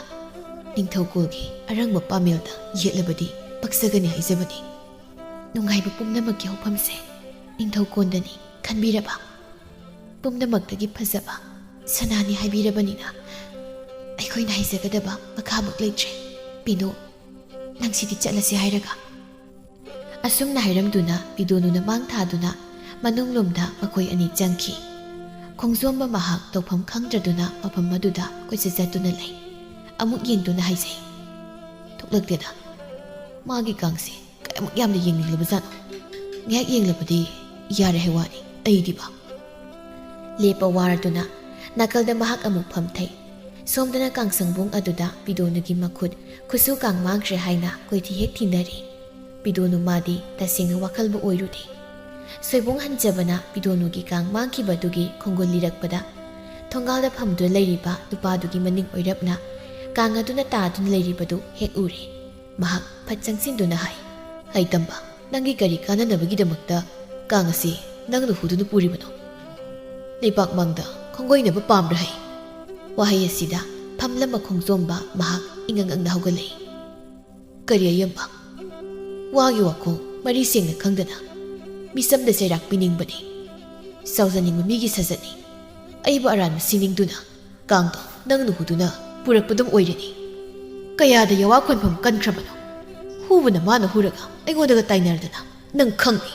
ꯅꯤꯡꯊꯧꯀꯣꯜꯒꯤ ꯑꯔꯪꯕ ꯄꯥꯃꯦꯜꯗ ꯌꯦꯠꯂꯕꯗꯤ ꯄꯛꯆꯒꯅꯤ ꯍꯥꯏꯖꯕꯅꯤ ꯅꯨꯡꯉꯥꯏꯕ ꯄꯨꯝꯅꯃꯛꯀꯤ ꯍꯧꯐꯝꯁꯦ ꯅꯤꯡꯊꯧꯀꯣꯟꯗꯅꯤ ꯈꯟꯕꯤꯔꯕ ꯄꯨꯝꯅꯃꯛꯇꯒꯤ ꯐꯖꯕ ꯁꯅꯥꯅꯤ ꯍꯥꯏꯕꯤꯔꯕꯅꯤꯅ ꯑꯩꯈꯣꯏꯅ ꯍꯥꯏꯖꯒꯗꯕ ꯃꯈꯥꯃꯛ ꯂꯩꯇ꯭ꯔꯦ ꯄꯦꯅꯨ ꯅꯪꯁꯤꯗꯤ ꯆꯠꯂꯁꯤ ꯍꯥꯏꯔꯒ ꯑꯁꯨꯝꯅ ꯍꯥꯏꯔꯝꯗꯨꯅ ꯄꯤꯗꯣꯅꯨꯅ ꯃꯥꯡ ꯊꯥꯗꯨꯅ ꯃꯅꯨꯡꯂꯣꯝꯗ ꯃꯈꯣꯏ ꯑꯅꯤ ꯆꯪꯈꯤ ꯈꯣꯡꯖꯣꯝꯕ ꯃꯍꯥꯛ ꯇꯧꯐꯝ ꯈꯪꯗ꯭ꯔꯗꯨꯅ ꯃꯐꯝ ꯑꯗꯨꯗ ꯀꯣꯏꯆꯠ ꯆꯠꯇꯨꯅ ꯂꯩ ꯑꯃꯨꯛ ꯌꯦꯡꯗꯨꯅ ꯍꯥꯏꯖꯩ ꯊꯣꯛꯂꯛꯇꯦꯗ ꯃꯥꯒꯤ ꯀꯥꯡꯁꯦ ꯀꯌꯥꯃꯨꯛ ꯌꯥꯝꯅ ꯌꯦꯡꯅꯤꯡꯂꯕꯖꯥꯠꯅꯣ ꯉꯥꯏꯍꯥꯛ ꯌꯦꯡꯂꯕꯗꯤ ꯌꯥꯔꯦ ꯍꯥꯏꯋꯥꯅꯤ ꯑꯩꯗꯤꯕ ꯂꯦꯞꯄ ꯋꯥꯔꯗꯨꯅ ꯅꯥꯀꯜꯗ ꯃꯍꯥꯛ ꯑꯃꯨꯛ ꯐꯝꯊꯩ ꯁꯣꯝꯗꯅ ꯀꯥꯡꯁꯪꯕꯨꯡ ꯑꯗꯨꯗ ꯄꯤꯗꯣꯅꯨꯒꯤ ꯃꯈꯨꯠ ꯈꯨꯠꯁꯨ ꯀꯥꯡ ꯃꯥꯡꯈ꯭ꯔꯦ ꯍꯥꯏꯅ ꯀꯣꯏꯊꯤ ꯍꯦꯛ ꯊꯤꯅꯔꯤ ꯄꯤꯗꯣꯅꯨ ꯃꯥꯗꯤ ꯇꯁꯦꯡꯅ ꯋꯥꯈꯜꯕꯨ ꯑꯣꯏꯔꯨꯗꯦ ꯁꯣꯏꯕꯨꯡ ꯍꯟꯖꯕꯅ ꯄꯤꯗꯣꯅꯨꯒꯤ ꯀꯥꯡ ꯃꯥꯡꯈꯤꯕꯗꯨꯒꯤ ꯈꯣꯡꯒꯨꯜ ꯂꯤꯔꯛꯄꯗ ꯊꯣꯡꯒꯥꯜꯗ ꯐꯝꯗꯨꯅ ꯂꯩꯔꯤꯕ ꯅꯨꯄꯥꯗꯨꯒꯤ ꯃꯅꯤꯡ ꯑꯣꯏꯔꯞꯅ ꯀꯥꯡ ꯑꯗꯨꯅ ꯇꯥꯗꯨꯅ ꯂꯩꯔꯤꯕꯗꯨ ꯍꯦꯛ ꯎꯔꯦ ꯃꯍꯥꯛ ꯐꯠ ꯆꯪꯁꯤꯟꯗꯨꯅ ꯍꯥꯏ ꯍꯩꯇꯝꯕ ꯅꯪꯒꯤ ꯀꯔꯤ ꯀꯥꯟꯅꯅꯕꯒꯤꯗꯃꯛꯇ ꯀꯥꯡ ꯑꯁꯤ ꯅꯪꯅ ꯍꯨꯗꯨꯅ ꯄꯨꯔꯤꯕꯅꯣ ꯂꯩꯕꯥꯛ ꯃꯥꯡꯗ ꯈꯣꯡꯒꯣꯏꯅꯕ ꯄꯥꯝꯕ꯭ꯔꯥ ꯍꯩ ꯋꯥꯍꯩ ꯑꯁꯤꯗ ꯐꯝꯂꯝꯕ ꯈꯣꯡꯖꯣꯝꯕ ꯃꯍꯥꯛ ꯏꯉꯪꯉꯪꯅ ꯍꯧꯒꯠꯂꯛꯏ ꯀꯔꯤ ꯑꯌꯥꯝꯕ ꯋꯥꯒꯤ ꯋꯥꯈꯣꯡ ꯃꯔꯤ ꯁꯦꯡꯅ ꯈꯪꯗꯅ ꯃꯤꯆꯝꯗ ꯆꯩꯔꯥꯛ ꯄꯤꯅꯤꯡꯕꯅꯤ ꯁꯥꯎꯖꯅꯤꯡꯕ ꯃꯤꯒꯤ ꯁꯥꯖꯠꯅꯤ ꯑꯩꯕꯨ ꯑꯔꯥꯟꯕ ꯁꯤꯅꯤꯡꯗꯨꯅ ꯀꯥꯡꯗꯣ ꯅꯪꯅ ꯍꯨꯗꯨꯅ ꯄꯨꯔꯛꯄꯗꯨꯝ ꯑꯣꯏꯔꯅꯤ ꯀꯌꯥꯗ ꯌꯋꯥ ꯈꯣꯟꯐꯝ ꯀꯟꯈ꯭ꯔꯕꯅꯣ ꯍꯨꯕꯅ ꯃꯥꯅ ꯍꯨꯔꯒ ꯑꯩꯉꯣꯟꯗꯒ ꯇꯥꯏꯅꯔꯗꯅ ꯅꯪ ꯈꯪꯅꯤ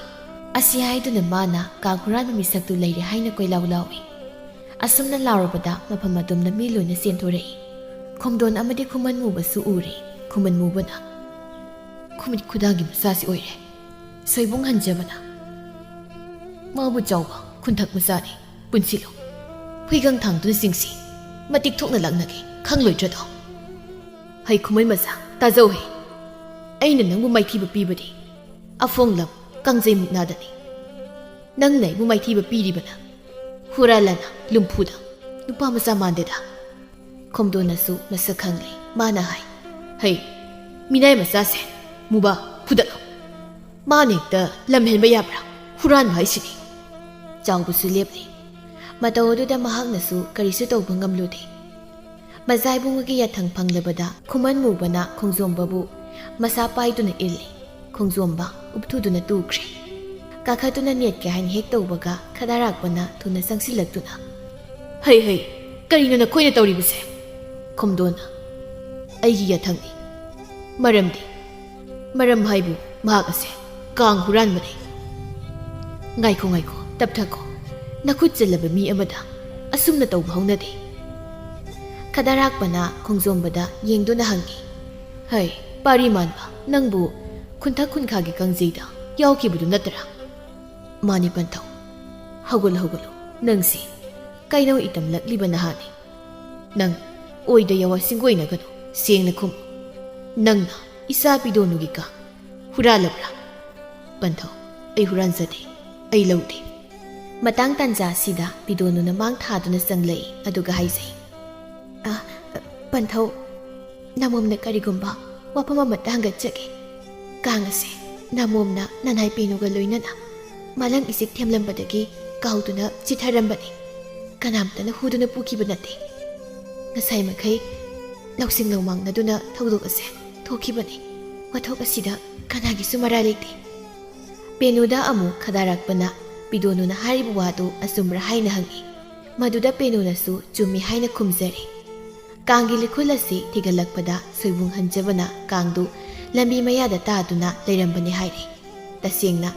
ꯑꯁꯤ ꯍꯥꯏꯗꯨꯅ ꯃꯥꯅ ꯀꯥꯡ ꯍꯨꯔꯥꯟꯕ ꯃꯤꯁꯛꯇꯨ ꯂꯩꯔꯦ ꯍꯥꯏꯅ ꯀꯣꯏꯂꯥꯎ ꯂꯥꯎꯏ ꯑꯁꯨꯝꯅ ꯂꯥꯎꯔꯕꯗ ꯃꯐꯝ ꯑꯗꯨꯝꯅ ꯃꯤ ꯂꯣꯏꯅ ꯆꯦꯟꯊꯣꯔꯛꯏ ꯈꯣꯡꯗꯣꯟ ꯑꯃꯗꯤ ꯈꯨꯃꯟ ꯃꯨꯕꯁꯨ ꯎꯔꯦ ꯈꯨꯃꯟ ꯃꯨꯕꯅ ꯈꯨꯃꯤꯠ ꯈꯨꯗꯥꯡꯒꯤ ꯃꯆꯥꯁꯤ ꯑꯣꯏꯔꯦ ꯁꯣꯏꯕꯨꯡ ꯍꯟꯖꯕꯅ ꯃꯥꯕꯨ ꯆꯥꯎꯕ ꯈꯨꯟꯊꯛ ꯃꯆꯥꯅꯤ ꯄꯨꯟꯁꯤꯜꯂꯨ ꯐꯨꯏꯒꯪ ꯊꯥꯡꯗꯨꯅ ꯁꯤꯡꯁꯤ ꯃꯇꯤꯛ ꯊꯣꯛꯅ ꯂꯥꯛꯅꯒꯦ ꯈꯪꯂꯣꯏꯗ꯭ꯔꯗꯣ ꯍꯩ ꯈꯨꯃꯟ ꯃꯆꯥ ꯇꯥꯖꯧꯍꯦ ꯑꯩꯅ ꯅꯪꯕꯨ ꯃꯥꯏꯊꯤꯕ ꯄꯤꯕꯗꯤ ꯑꯐꯣꯡꯂꯝ ꯀꯥꯡꯖꯩ ꯃꯨꯛꯅꯥꯗꯅꯤ ꯅꯪꯅ ꯑꯩꯕꯨ ꯃꯥꯏꯊꯤꯕ ꯄꯤꯔꯤꯕꯅ ꯍꯨꯔꯥꯜꯂꯅ ꯂꯨꯝꯐꯨꯗ ꯅꯨꯄꯥ ꯃꯆꯥ ꯃꯥꯟꯗꯦꯗ ꯈꯣꯝꯗꯣꯟꯅꯁꯨ ꯃꯁꯛ ꯈꯪꯂꯦ ꯃꯥꯅ ꯍꯥꯏ ꯍꯩ ꯃꯤꯅꯥꯏ ꯃꯆꯥꯁꯦ ꯃꯨꯕꯥ ꯐꯨꯗꯠꯂꯣ ꯃꯥꯅ ꯍꯦꯛꯇ ꯂꯝ ꯍꯦꯟꯕ ꯌꯥꯕ꯭ꯔꯥ ꯍꯨꯔꯥꯟꯕ ꯍꯥꯏꯁꯤꯅꯤ ꯆꯥꯎꯕꯁꯨ ꯂꯦꯞꯂꯤ ꯃꯇꯧ ꯑꯗꯨꯗ ꯃꯍꯥꯛꯅꯁꯨ ꯀꯔꯤꯁꯨ ꯇꯧꯕ ꯉꯝꯂꯨꯗꯦ ꯃꯖꯥ ꯏꯕꯨꯡꯉꯣꯒꯤ ꯌꯥꯊꯪ ꯐꯪꯂꯕꯗ ꯈꯨꯃꯟ ꯃꯨꯕꯅ ꯈꯣꯡꯖꯣꯝꯕꯕꯨ ꯃꯁꯥ ꯄꯥꯏꯗꯨꯅ ꯏꯜꯂꯤ ꯈꯣꯡꯖꯣꯝꯕ ꯎꯞꯊꯨꯗꯨꯅ ꯇꯨꯈ꯭ꯔꯦ ꯀꯥꯈꯠꯇꯨꯅ ꯅꯦꯠꯀꯦ ꯍꯥꯏꯅ ꯍꯦꯛ ꯇꯧꯕꯒ ꯈꯗꯥꯔꯥꯛꯄꯅ ꯊꯨꯅ ꯆꯪꯁꯤꯜꯂꯛꯇꯨꯅ ꯍꯩ ꯍꯩ ꯀꯔꯤꯅꯣ ꯅꯈꯣꯏꯅ ꯇꯧꯔꯤꯕꯁꯦ ꯈꯣꯝꯗꯣꯟꯅ ꯑꯩꯒꯤ ꯌꯥꯊꯪꯅꯤ ꯃꯔꯝ ꯍꯥꯏꯕꯨ ꯃꯍꯥꯛ ꯑꯁꯦ ꯀꯥꯡ ꯍꯨꯔꯥꯟꯕꯅꯤ ꯉꯥꯏꯈꯣ ꯇꯞꯊꯈꯣ ꯅꯈꯨꯠ ꯆꯜꯂꯕ ꯃꯤ ꯑꯃꯗ ꯑꯁꯨꯝꯅ ꯇꯧꯕ ꯍꯧꯅꯗꯦ ꯈꯗꯥꯔꯥꯛꯄꯅ ꯈꯣꯡꯖꯣꯝꯕꯗ ꯌꯦꯡꯗꯨꯅ ꯍꯪꯉꯤ ꯍꯩ ꯄꯥꯔꯤ ꯃꯥꯟꯕ ꯅꯪꯕꯨ ꯈꯨꯟꯊꯛ ꯈꯨꯟꯈꯥꯒꯤ ꯀꯥꯡꯖꯩꯗ ꯌꯥꯎꯈꯤꯕꯗꯨ ꯅꯠꯇ꯭ꯔꯥ ꯃꯥꯅꯤ ꯄꯟꯊꯧ ꯍꯧꯒꯠꯂꯨ ꯅꯪꯁꯤ ꯀꯩꯅꯧ ꯏꯇꯝꯂꯛꯂꯤꯕ ꯅꯍꯥꯅꯤ ꯅꯪ ꯑꯣꯏꯗ ꯌꯥꯋꯥ ꯁꯤꯡꯒꯣꯏꯅꯒꯅꯨ ꯁꯦꯡꯅ ꯈꯨꯝꯃꯨ ꯅꯪꯅ ꯏꯆꯥ ꯄꯤꯗꯣꯅꯨꯒꯤ ꯀꯥꯡ ꯍꯨꯔꯥꯜꯂꯕ꯭ꯔꯥ ꯄꯟꯊꯧ ꯑꯩ ꯍꯨꯔꯥꯟꯖꯗꯦ ꯑꯩ ꯂꯧꯗꯦ ꯃꯇꯥꯡ ꯇꯥꯟꯖꯥ ꯑꯁꯤꯗ ꯄꯤꯗꯣꯅꯨꯅ ꯃꯥꯡ ꯊꯥꯗꯨꯅ ꯆꯪꯂꯛꯏ ꯑꯗꯨꯒ ꯍꯥꯏꯖꯩ ꯄꯟꯊꯧ ꯅꯃꯣꯝꯅ ꯀꯔꯤꯒꯨꯝꯕ ꯋꯥꯐꯝ ꯑꯃꯠꯇ ꯍꯪꯒꯠꯆꯒꯦ ꯀꯥꯡ ꯑꯁꯦ ꯅꯃꯣꯝꯅ ꯅꯅꯥꯏ ꯄꯦꯅꯨꯒ ꯂꯣꯏꯅꯅ ꯃꯥꯂꯪ ꯏꯁꯤꯛ ꯊꯦꯝꯂꯝꯕꯗꯒꯤ ꯀꯥꯎꯗꯨꯅ ꯆꯤꯊꯔꯝꯕꯅꯤ ꯀꯅꯥꯝꯇꯅ ꯍꯨꯗꯨꯅ ꯄꯨꯈꯤꯕ ꯅꯠꯇꯦ ꯉꯁꯥꯏ ꯃꯈꯩ ꯂꯧꯁꯤꯡ ꯂꯧꯃꯥꯡꯅꯗꯨꯅ ꯊꯧꯗꯣꯛ ꯑꯁꯦ ꯊꯣꯛꯈꯤꯕꯅꯤ ꯋꯥꯊꯣꯛ ꯑꯁꯤꯗ ꯀꯅꯥꯒꯤꯁꯨ ꯃꯔꯥ ꯂꯩꯇꯦ ꯄꯦꯅꯨꯗ ꯑꯃꯨꯛ ꯈꯗꯥꯔꯛꯄꯅ ꯄꯤꯗꯣꯅꯨꯅ ꯍꯥꯏꯔꯤꯕ ꯋꯥꯗꯨ ꯑꯆꯨꯝꯕ꯭ꯔꯥ ꯍꯥꯏꯅ ꯍꯪꯉꯤ ꯃꯗꯨꯗ ꯄꯦꯅꯨꯅꯁꯨ ꯆꯨꯝꯃꯤ ꯍꯥꯏꯅ ꯈꯨꯝꯖꯔꯤ ꯀꯥꯡꯒꯤ ꯂꯤꯈꯨꯜ ꯑꯁꯤ ꯊꯤꯒꯠꯂꯛꯄꯗ ꯁꯣꯏꯕꯨꯡ ꯍꯟꯖꯕꯅ ꯀꯥꯡꯗꯨ ꯂꯝꯕꯤ ꯃꯌꯥꯗ ꯇꯥꯗꯨꯅ ꯂꯩꯔꯝꯕꯅꯤ ꯍꯥꯏꯔꯤ ꯇꯁꯦꯡꯅ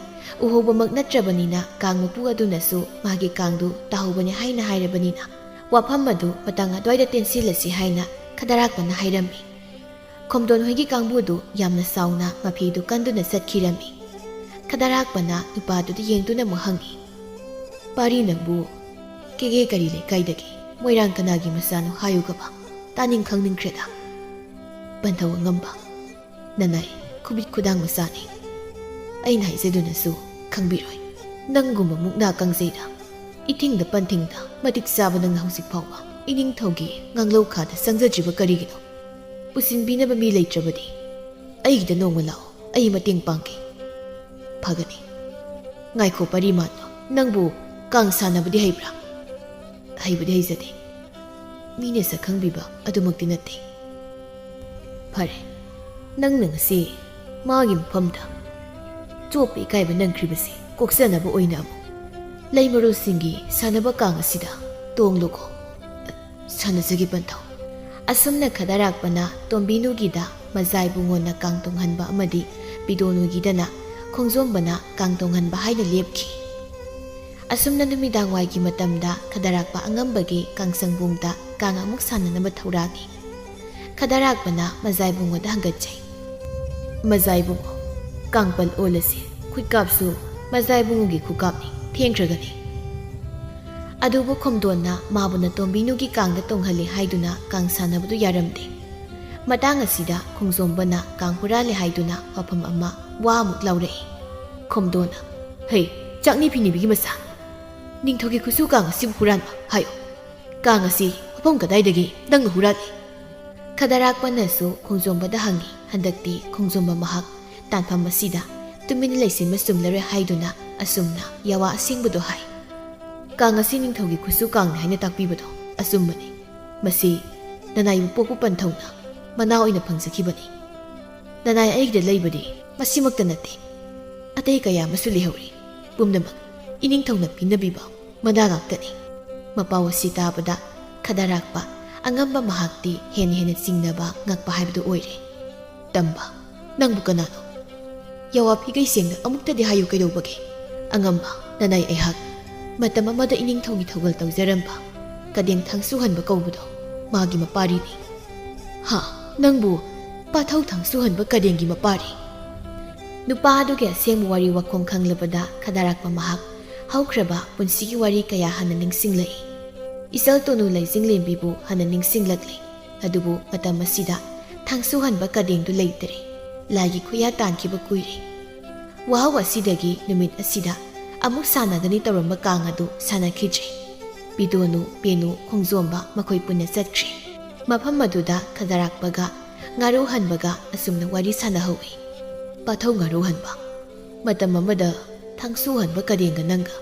ꯎꯍꯧꯕꯃꯛ ꯅꯠꯇ꯭ꯔꯕꯅꯤꯅ ꯀꯥꯡ ꯃꯄꯨ ꯑꯗꯨꯅꯁꯨ ꯃꯥꯒꯤ ꯀꯥꯡꯗꯨ ꯇꯥꯍꯧꯕꯅꯤ ꯍꯥꯏꯅ ꯍꯥꯏꯔꯕꯅꯤꯅ ꯋꯥꯐꯝ ꯑꯗꯨ ꯃꯇꯥꯡ ꯑꯗꯨꯋꯥꯏꯗ ꯇꯦꯟꯁꯤꯜꯂꯁꯤ ꯍꯥꯏꯅ ꯈꯗꯥꯔꯥꯛꯄꯅ ꯍꯥꯏꯔꯝꯃꯤ ꯈꯣꯝꯗꯣꯟ ꯍꯣꯏꯒꯤ ꯀꯥꯡꯕꯨꯗꯨ ꯌꯥꯝꯅ ꯆꯥꯎꯅ ꯃꯐꯤꯗꯨ ꯀꯟꯗꯨꯅ ꯆꯠꯈꯤꯔꯝꯃꯤ ꯈꯗꯥꯔꯥꯛꯄꯅ ꯅꯨꯄꯥꯗꯨꯗ ꯌꯦꯡꯗꯨꯅ ꯑꯃꯨꯛ ꯍꯪꯉꯤ ꯄꯥꯔꯤ ꯅꯪꯕꯨ ꯀꯦꯒꯦ ꯀꯔꯤ ꯂꯩꯀꯥꯏꯗꯒꯤ ꯃꯣꯏꯔꯥꯡ ꯀꯅꯥꯒꯤ ꯃꯆꯥꯅꯣ ꯍꯥꯏꯌꯨꯒꯕ ꯇꯥꯅꯤꯡ ꯈꯪꯅꯤꯡꯈ꯭ꯔꯦꯗ ꯄꯟꯊꯧ ꯑꯉꯝꯕ ꯅꯅꯥꯏ ꯈꯨꯕꯤꯠ ꯈꯨꯗꯥꯡ ꯃꯆꯥꯅꯤ ꯑꯩꯅ ꯍꯥꯏꯖꯗꯨꯅꯁꯨ ꯈꯪꯕꯤꯔꯣꯏ ꯅꯪꯒꯨꯝꯕ ꯃꯨꯛꯅꯥ ꯀꯥꯡꯖꯩꯗ ꯏꯊꯤꯡꯗ ꯄꯟꯊꯤꯡꯗ ꯃꯇꯤꯛ ꯆꯥꯕ ꯅꯪꯅ ꯍꯧꯖꯤꯛ ꯐꯥꯎꯕ ꯏꯅꯤꯡꯊꯧꯒꯤ ꯉꯥꯡꯂꯧ ꯈꯥꯗ ꯆꯪꯖꯗ꯭ꯔꯤꯕ ꯀꯔꯤꯒꯤꯅꯣ ꯄꯨꯁꯤꯟꯕꯤꯅꯕ ꯃꯤ ꯂꯩꯇ꯭ꯔꯕꯗꯤ ꯑꯩꯒꯤꯗ ꯅꯣꯡꯃ ꯂꯥꯛꯑꯣ ꯑꯩ ꯃꯇꯦꯡ ꯄꯥꯡꯒꯦ ꯐꯒꯅꯤ ꯉꯥꯏꯈꯣ ꯄꯔꯤꯃꯥꯟꯗꯣ ꯅꯪꯕꯨ ꯀꯥꯡ ꯁꯥꯟꯅꯕꯗꯤ ꯍꯩꯕ꯭ꯔꯥ ꯍꯩꯕꯗꯤ ꯍꯩꯖꯗꯦ ꯃꯤꯅ ꯁꯛꯈꯪꯕꯤꯕ ꯑꯗꯨꯃꯛꯇꯤ ꯅꯠꯇꯦ ꯐꯔꯦ ꯅꯪꯅ ꯉꯁꯤ ꯃꯥꯒꯤ ꯃꯐꯝꯗ ꯆꯣꯞꯄ ꯏꯀꯥꯏꯕ ꯅꯪꯈ꯭ꯔꯤꯕꯁꯤ ꯀꯣꯛꯆꯅꯕ ꯑꯣꯏꯅ ꯑꯃꯨꯛ ꯂꯩ ꯃꯔꯨꯁꯤꯡꯒꯤ ꯁꯥꯟꯅꯕ ꯀꯥꯡ ꯑꯁꯤꯗ ꯇꯣꯡꯂꯨꯀꯣ ꯁꯥꯟꯅꯖꯒꯤ ꯄꯟꯊꯧ ꯑꯁꯨꯝꯅ ꯈꯗꯥꯔꯥꯛꯄꯅ ꯇꯣꯝꯕꯤꯅꯨꯒꯤꯗ ꯃꯖꯥ ꯏꯕꯨꯡꯉꯣꯅ ꯀꯥꯡ ꯇꯣꯡꯍꯟꯕ ꯑꯃꯗꯤ ꯄꯤꯗꯣꯅꯨꯒꯤꯗꯅ ꯈꯣꯡꯖꯣꯝꯕꯅ ꯀꯥꯡ ꯇꯣꯡꯍꯟꯕ ꯍꯥꯏꯅ ꯂꯦꯞꯈꯤ ꯑꯁꯨꯝꯅ ꯅꯨꯃꯤꯗꯥꯡꯋꯥꯏꯒꯤ ꯃꯇꯝꯗ ꯈꯗꯥꯔꯥꯛꯄ ꯑꯉꯝꯕꯒꯤ ꯀꯥꯡꯁꯪꯕꯨꯡꯗ ꯀꯥꯡ ꯑꯃꯨꯛ ꯁꯥꯟꯅꯅꯕ ꯊꯧꯔꯥꯡꯉꯤ ꯈꯗꯥꯔꯥꯛꯄꯅ ꯃꯖꯥ ꯏꯕꯨꯡꯉꯣꯗ ꯍꯪꯒꯠꯆꯩ ꯃꯖꯥ ꯏꯕꯨꯡꯉꯣ ꯀꯥꯡꯄꯜ ꯑꯣꯜꯂꯁꯤ ꯈꯨꯠꯀꯥꯞꯁꯨ ꯃꯖꯥ ꯏꯕꯨꯡꯉꯣꯒꯤ ꯈꯨꯀꯥꯞꯅꯤ ꯊꯦꯡꯈ꯭ꯔꯒꯅꯤ ꯑꯗꯨꯕꯨ ꯈꯣꯝꯗꯣꯟꯅ ꯃꯥꯕꯨꯅ ꯇꯣꯝꯕꯤꯅꯨꯒꯤ ꯀꯥꯡꯗ ꯇꯣꯡꯍꯜꯂꯤ ꯍꯥꯏꯗꯨꯅ ꯀꯥꯡ ꯁꯥꯟꯅꯕꯗꯨ ꯌꯥꯔꯝꯗꯦ ꯃꯇꯥꯡ ꯑꯁꯤꯗ ꯈꯣꯡꯖꯣꯝꯕꯅ ꯀꯥꯡ ꯍꯨꯔꯥꯜꯂꯦ ꯍꯥꯏꯗꯨꯅ ꯋꯥꯐꯝ ꯑꯃ ꯋꯥ ꯑꯃꯨꯛ ꯂꯥꯎꯔꯛꯏ ꯈꯣꯝꯗꯣꯟꯅ ꯍꯩ ꯆꯥꯛꯅꯤ ꯐꯤꯅꯤꯕꯤꯒꯤ ꯃꯆꯥ ꯅꯤꯡꯊꯧꯒꯤ ꯈꯨꯠꯁꯨ ꯀꯥꯡ ꯑꯁꯤꯕꯨ ꯍꯨꯔꯥꯟꯕ ꯍꯥꯏꯌꯣ ꯀꯥꯡ ꯑꯁꯤ ꯃꯐꯝ ꯀꯗꯥꯏꯗꯒꯤ ꯅꯪꯅ ꯍꯨꯔꯥꯜꯂꯤ ꯈꯗꯥꯔꯥꯛꯄꯅꯁꯨ ꯈꯣꯡꯖꯣꯝꯕꯗ ꯍꯪꯉꯤ ꯍꯟꯗꯛꯇꯤ ꯈꯣꯡꯖꯣꯝꯕ ꯃꯍꯥꯛ ꯇꯥꯟꯐꯝ ꯑꯁꯤꯗ ꯇꯨꯃꯤꯟꯅ ꯂꯩꯁꯤꯟꯕ ꯆꯨꯝꯂꯔꯣꯏ ꯍꯥꯏꯗꯨꯅ ꯑꯁꯨꯝꯅ ꯌꯥꯋꯥ ꯑꯁꯦꯡꯕꯗꯣ ꯍꯥꯏ ꯀꯥꯡ ꯑꯁꯤ ꯅꯤꯡꯊꯧꯒꯤ ꯈꯨꯠꯁꯨ ꯀꯥꯡꯅꯤ ꯍꯥꯏꯅ ꯇꯥꯛꯄꯤꯕꯗꯣ ꯑꯆꯨꯝꯕꯅꯤ ꯃꯁꯤ ꯅꯅꯥꯏꯕꯨ ꯄꯣꯛꯄ ꯄꯟꯊꯧꯅ ꯃꯅꯥ ꯑꯣꯏꯅ ꯐꯪꯖꯈꯤꯕꯅꯤ ꯅꯅꯥꯏ ꯑꯩꯒꯤꯗ ꯂꯩꯕꯗꯤ ꯃꯁꯤꯃꯛꯇ ꯅꯠꯇꯦ ꯑꯇꯩ ꯀꯌꯥ ꯑꯃꯁꯨ ꯂꯩꯍꯧꯔꯤ ꯄꯨꯝꯅꯃꯛ ꯏꯅꯤꯡꯊꯧꯅ ꯄꯤꯅꯕꯤꯕ ꯃꯅꯥ ꯉꯥꯛꯇꯅꯤ ꯃꯄꯥꯎ ꯑꯁꯤ ꯇꯥꯕꯗ ꯈꯗꯥꯔꯥꯛꯄ ꯑꯉꯝꯕ ꯃꯍꯥꯛꯇꯤ ꯍꯦꯟꯅ ꯆꯤꯡꯅꯕ ꯉꯛꯄ ꯍꯥꯏꯕꯗꯨ ꯑꯣꯏꯔꯦ ꯇꯝꯕ ꯅꯪꯕꯨ ꯀꯅꯥꯅꯣ ꯌꯥꯋꯥ ꯐꯤꯒꯩ ꯁꯦꯡꯅ ꯑꯃꯨꯛꯇꯗꯤ ꯍꯥꯏꯌꯨ ꯀꯩꯗꯧꯕꯒꯦ ꯑꯉꯝꯕ ꯅꯅꯥꯏ ꯑꯩꯍꯥꯛ ꯃꯇꯝ ꯑꯃꯗ ꯏꯅꯤꯡꯊꯧꯒꯤ ꯊꯧꯒꯜ ꯇꯧꯖꯔꯝꯕ ꯀꯗꯦꯡ ꯊꯥꯡꯁꯨꯍꯟꯕ ꯀꯧꯕꯗꯣ ꯃꯥꯒꯤ ꯃꯄꯥꯔꯤꯅꯤ ꯍꯥ ꯅꯪꯕꯨ ꯄꯥꯊꯧ ꯊꯥꯡꯁꯨꯍꯟꯕ ꯀꯗꯦꯡꯒꯤ ꯃꯄꯥꯔꯤ ꯅꯨꯄꯥ ꯑꯗꯨꯒꯤ ꯑꯁꯦꯡꯕ ꯋꯥꯔꯤ ꯋꯥꯈꯣꯡ ꯈꯪꯂꯕꯗ ꯈꯗꯥꯔꯥꯛꯄ ꯃꯍꯥꯛ ꯍꯧꯈ꯭ꯔꯕ ꯄꯨꯟꯁꯤꯒꯤ ꯋꯥꯔꯤ ꯀꯌꯥ ꯍꯥꯟꯅ ꯅꯤꯡꯁꯤꯡꯂꯛꯏ Isal tonu laising lembibu hana ningsinglakli. Adubu matam asida thangsu hanba kadeng du leitere. Lagi khuya tankiba kuire. Wahaw asidagi numit asida amuk sanagani tawramba kang adu sanakhijre. Bidonu penu khongjomba makhoi punna chatkre. Mafam maduda khadarakpaga ngaru hanbaga asumna wari sanahawi. Pathau ngaru hanba. Matam amada thangsu hanba kadenga nanga.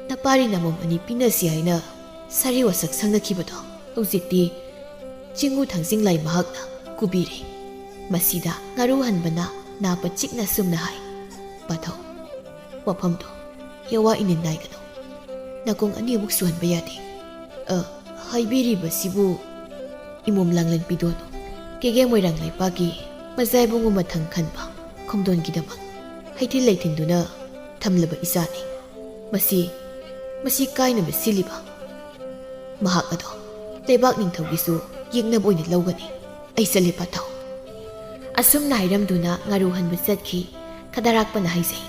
Napari namom ani pinasi haina sari wasak sangnakibado. Hojikti Jingu thangjing lai mahakna kubire. Masida ngaru hanbana napa chikna sumna hai. Pathau wafamdo yawa inin naigano. Nakong ani amuk suhanba yade. Haibiriba sibu imum langlan pidono. Kege moirang laipagi mazai bungu mathang khanba khomdon gidamak haithi leithinduna thamlaba isani. Masi kaina basiliba. Mahak ado leibak ningthaugisu yingnab oina lawgani. Aisali Pathau. Asum nairamduna ngaru hanba chatki khadarakpana haisai.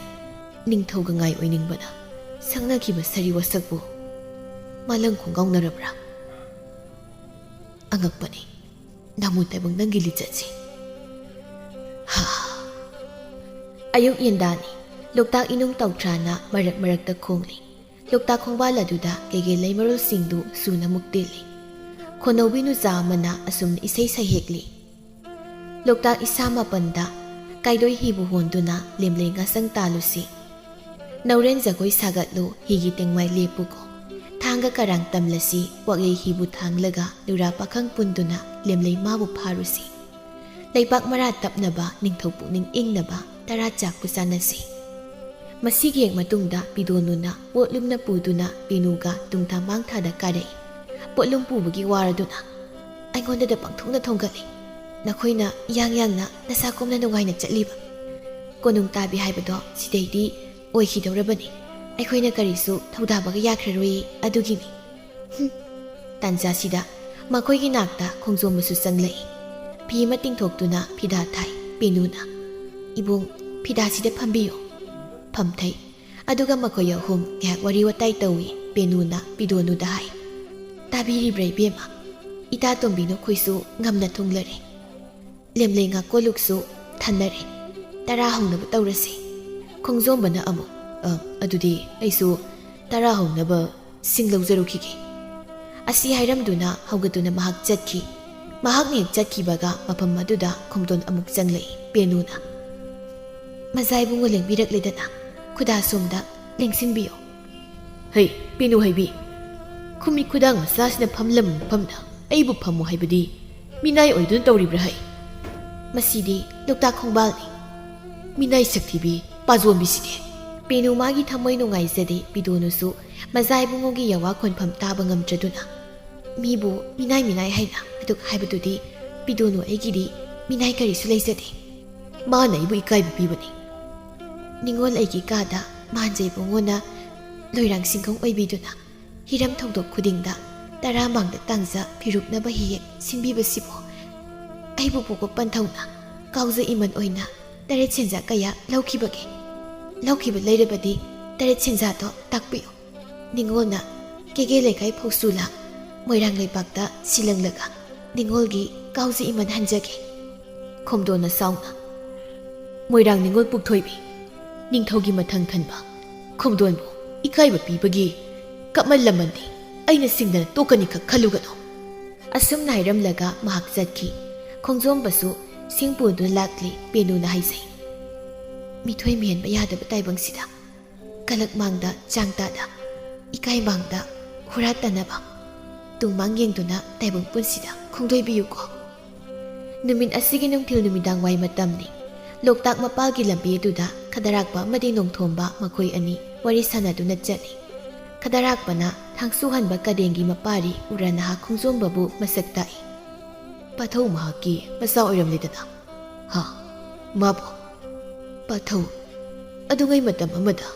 Ningthauga ngai oiningbana sangnakiba sari wasakbu malang khongaunarabra. Angakpani namu taibang nangili chatsi. Ha. Ayuk yendani loktak inung tautrana marak-marakta khongli. Loktak khongbala duda kege laimarol singdu suna muktili. Khonobinu zamana asumna isai sahekli. Loktak isama panda kaidoi hibu honduna lemlei ngasang talusi. Nauren jagoi sagatlo higi tengmai lepuko. Thanga karang tamlasi wagay hibu thanglaga lura pakhang punduna lemlei mabu pharusi. Leipak marat tapnaba ningthaupu ning ingnaba tara chakpu sanasi. Masigi yeng matungda pidonuna potlumna puduna pinuga tungtha mangthada karai. Potlum pubagi waraduna aingonda da pangthungna thonggali. Nakhoina yang-yangna nasakomna nungaina chatliba. Konung tabi haibado sidaidi oikhidorabani. Aikhoina karisu thaudabaga yakhraroi adugini. Tanja sida makhoigi nakta khongjombasu changlei. Phi ma tingthoktuna phida thai penuna. Ibung phida sida phambiyo. Phamthai aduga makhoi ahum ngak wari watai tawi penuna pidonu dai. Tabiri brai bema. Ita tombino khoisu ngamna thunglare. Lemlei nga koluksu thanare. Tara hongnaba tawrasi. Khongjombana amu adudi aisu tara hongnaba singlaujarukhige. Asi hairamduna haugatuna mahak chatki. Mahak nek chatkibaga mafam maduda khomdon amuk changlei penuna. Mazai bungo lengbirakledana khuda somda lengsinbiyo. Hei penu haibi. Khumi khudang masasina phamlam phamna aibu phamu haibadi minai oidun tawribra hai. Masidi loktak khongbalni. Minai saktibi pazombi side. Penu magi thamoi nungai zade pidonusu mazai bungogi yawa khonpham taba ngamtraduna. Mibu minai haina aduk haibadudi pidonu aigidi minai karisu leizade. Mana ibu ikaibu pibani. Ningol aigi kada manjai bungona loirang singkong oibiduna. Hiram thongdok khudingda tara mangda tangza phiruknaba hiyek sinbibasibo. Aibu puko panthauna kauza iman oina taret senja kaya laukibage. Laukiba leirabadi taret senja to takpiyo. Ningolna kege lekai phosula moirang leipakta silanglaga. Ningolgi kauza iman hanjage. Khomdona sauna. Moirang ningol pukthoi ningthaugi mathang khanba. Khomdonbu ikaiba pibagi kapmallamani aina singdana tokani khak khalugano. Asum nairamlaga mahak chatki. Khongjombasu singpudu lakli penuna haisai. Mithoi mihenba yadaba taibangsida kalak mangda changtada ikai mangda huratanaba tungmang yengduna taibang punsida khongdoibiyuko. Numin asigi nungthil numidang wai matamni loktak mapalgi lambi aduda khadarakpa amadi nongthomba makhoi ani wari sanaduna chani. Khadarakpana thangsuhanba kadengi mapari uranaha khongjombabu masak tai. Pathau mahaki masa oiramledana. Ha, mabo. Pathau adungai matam amada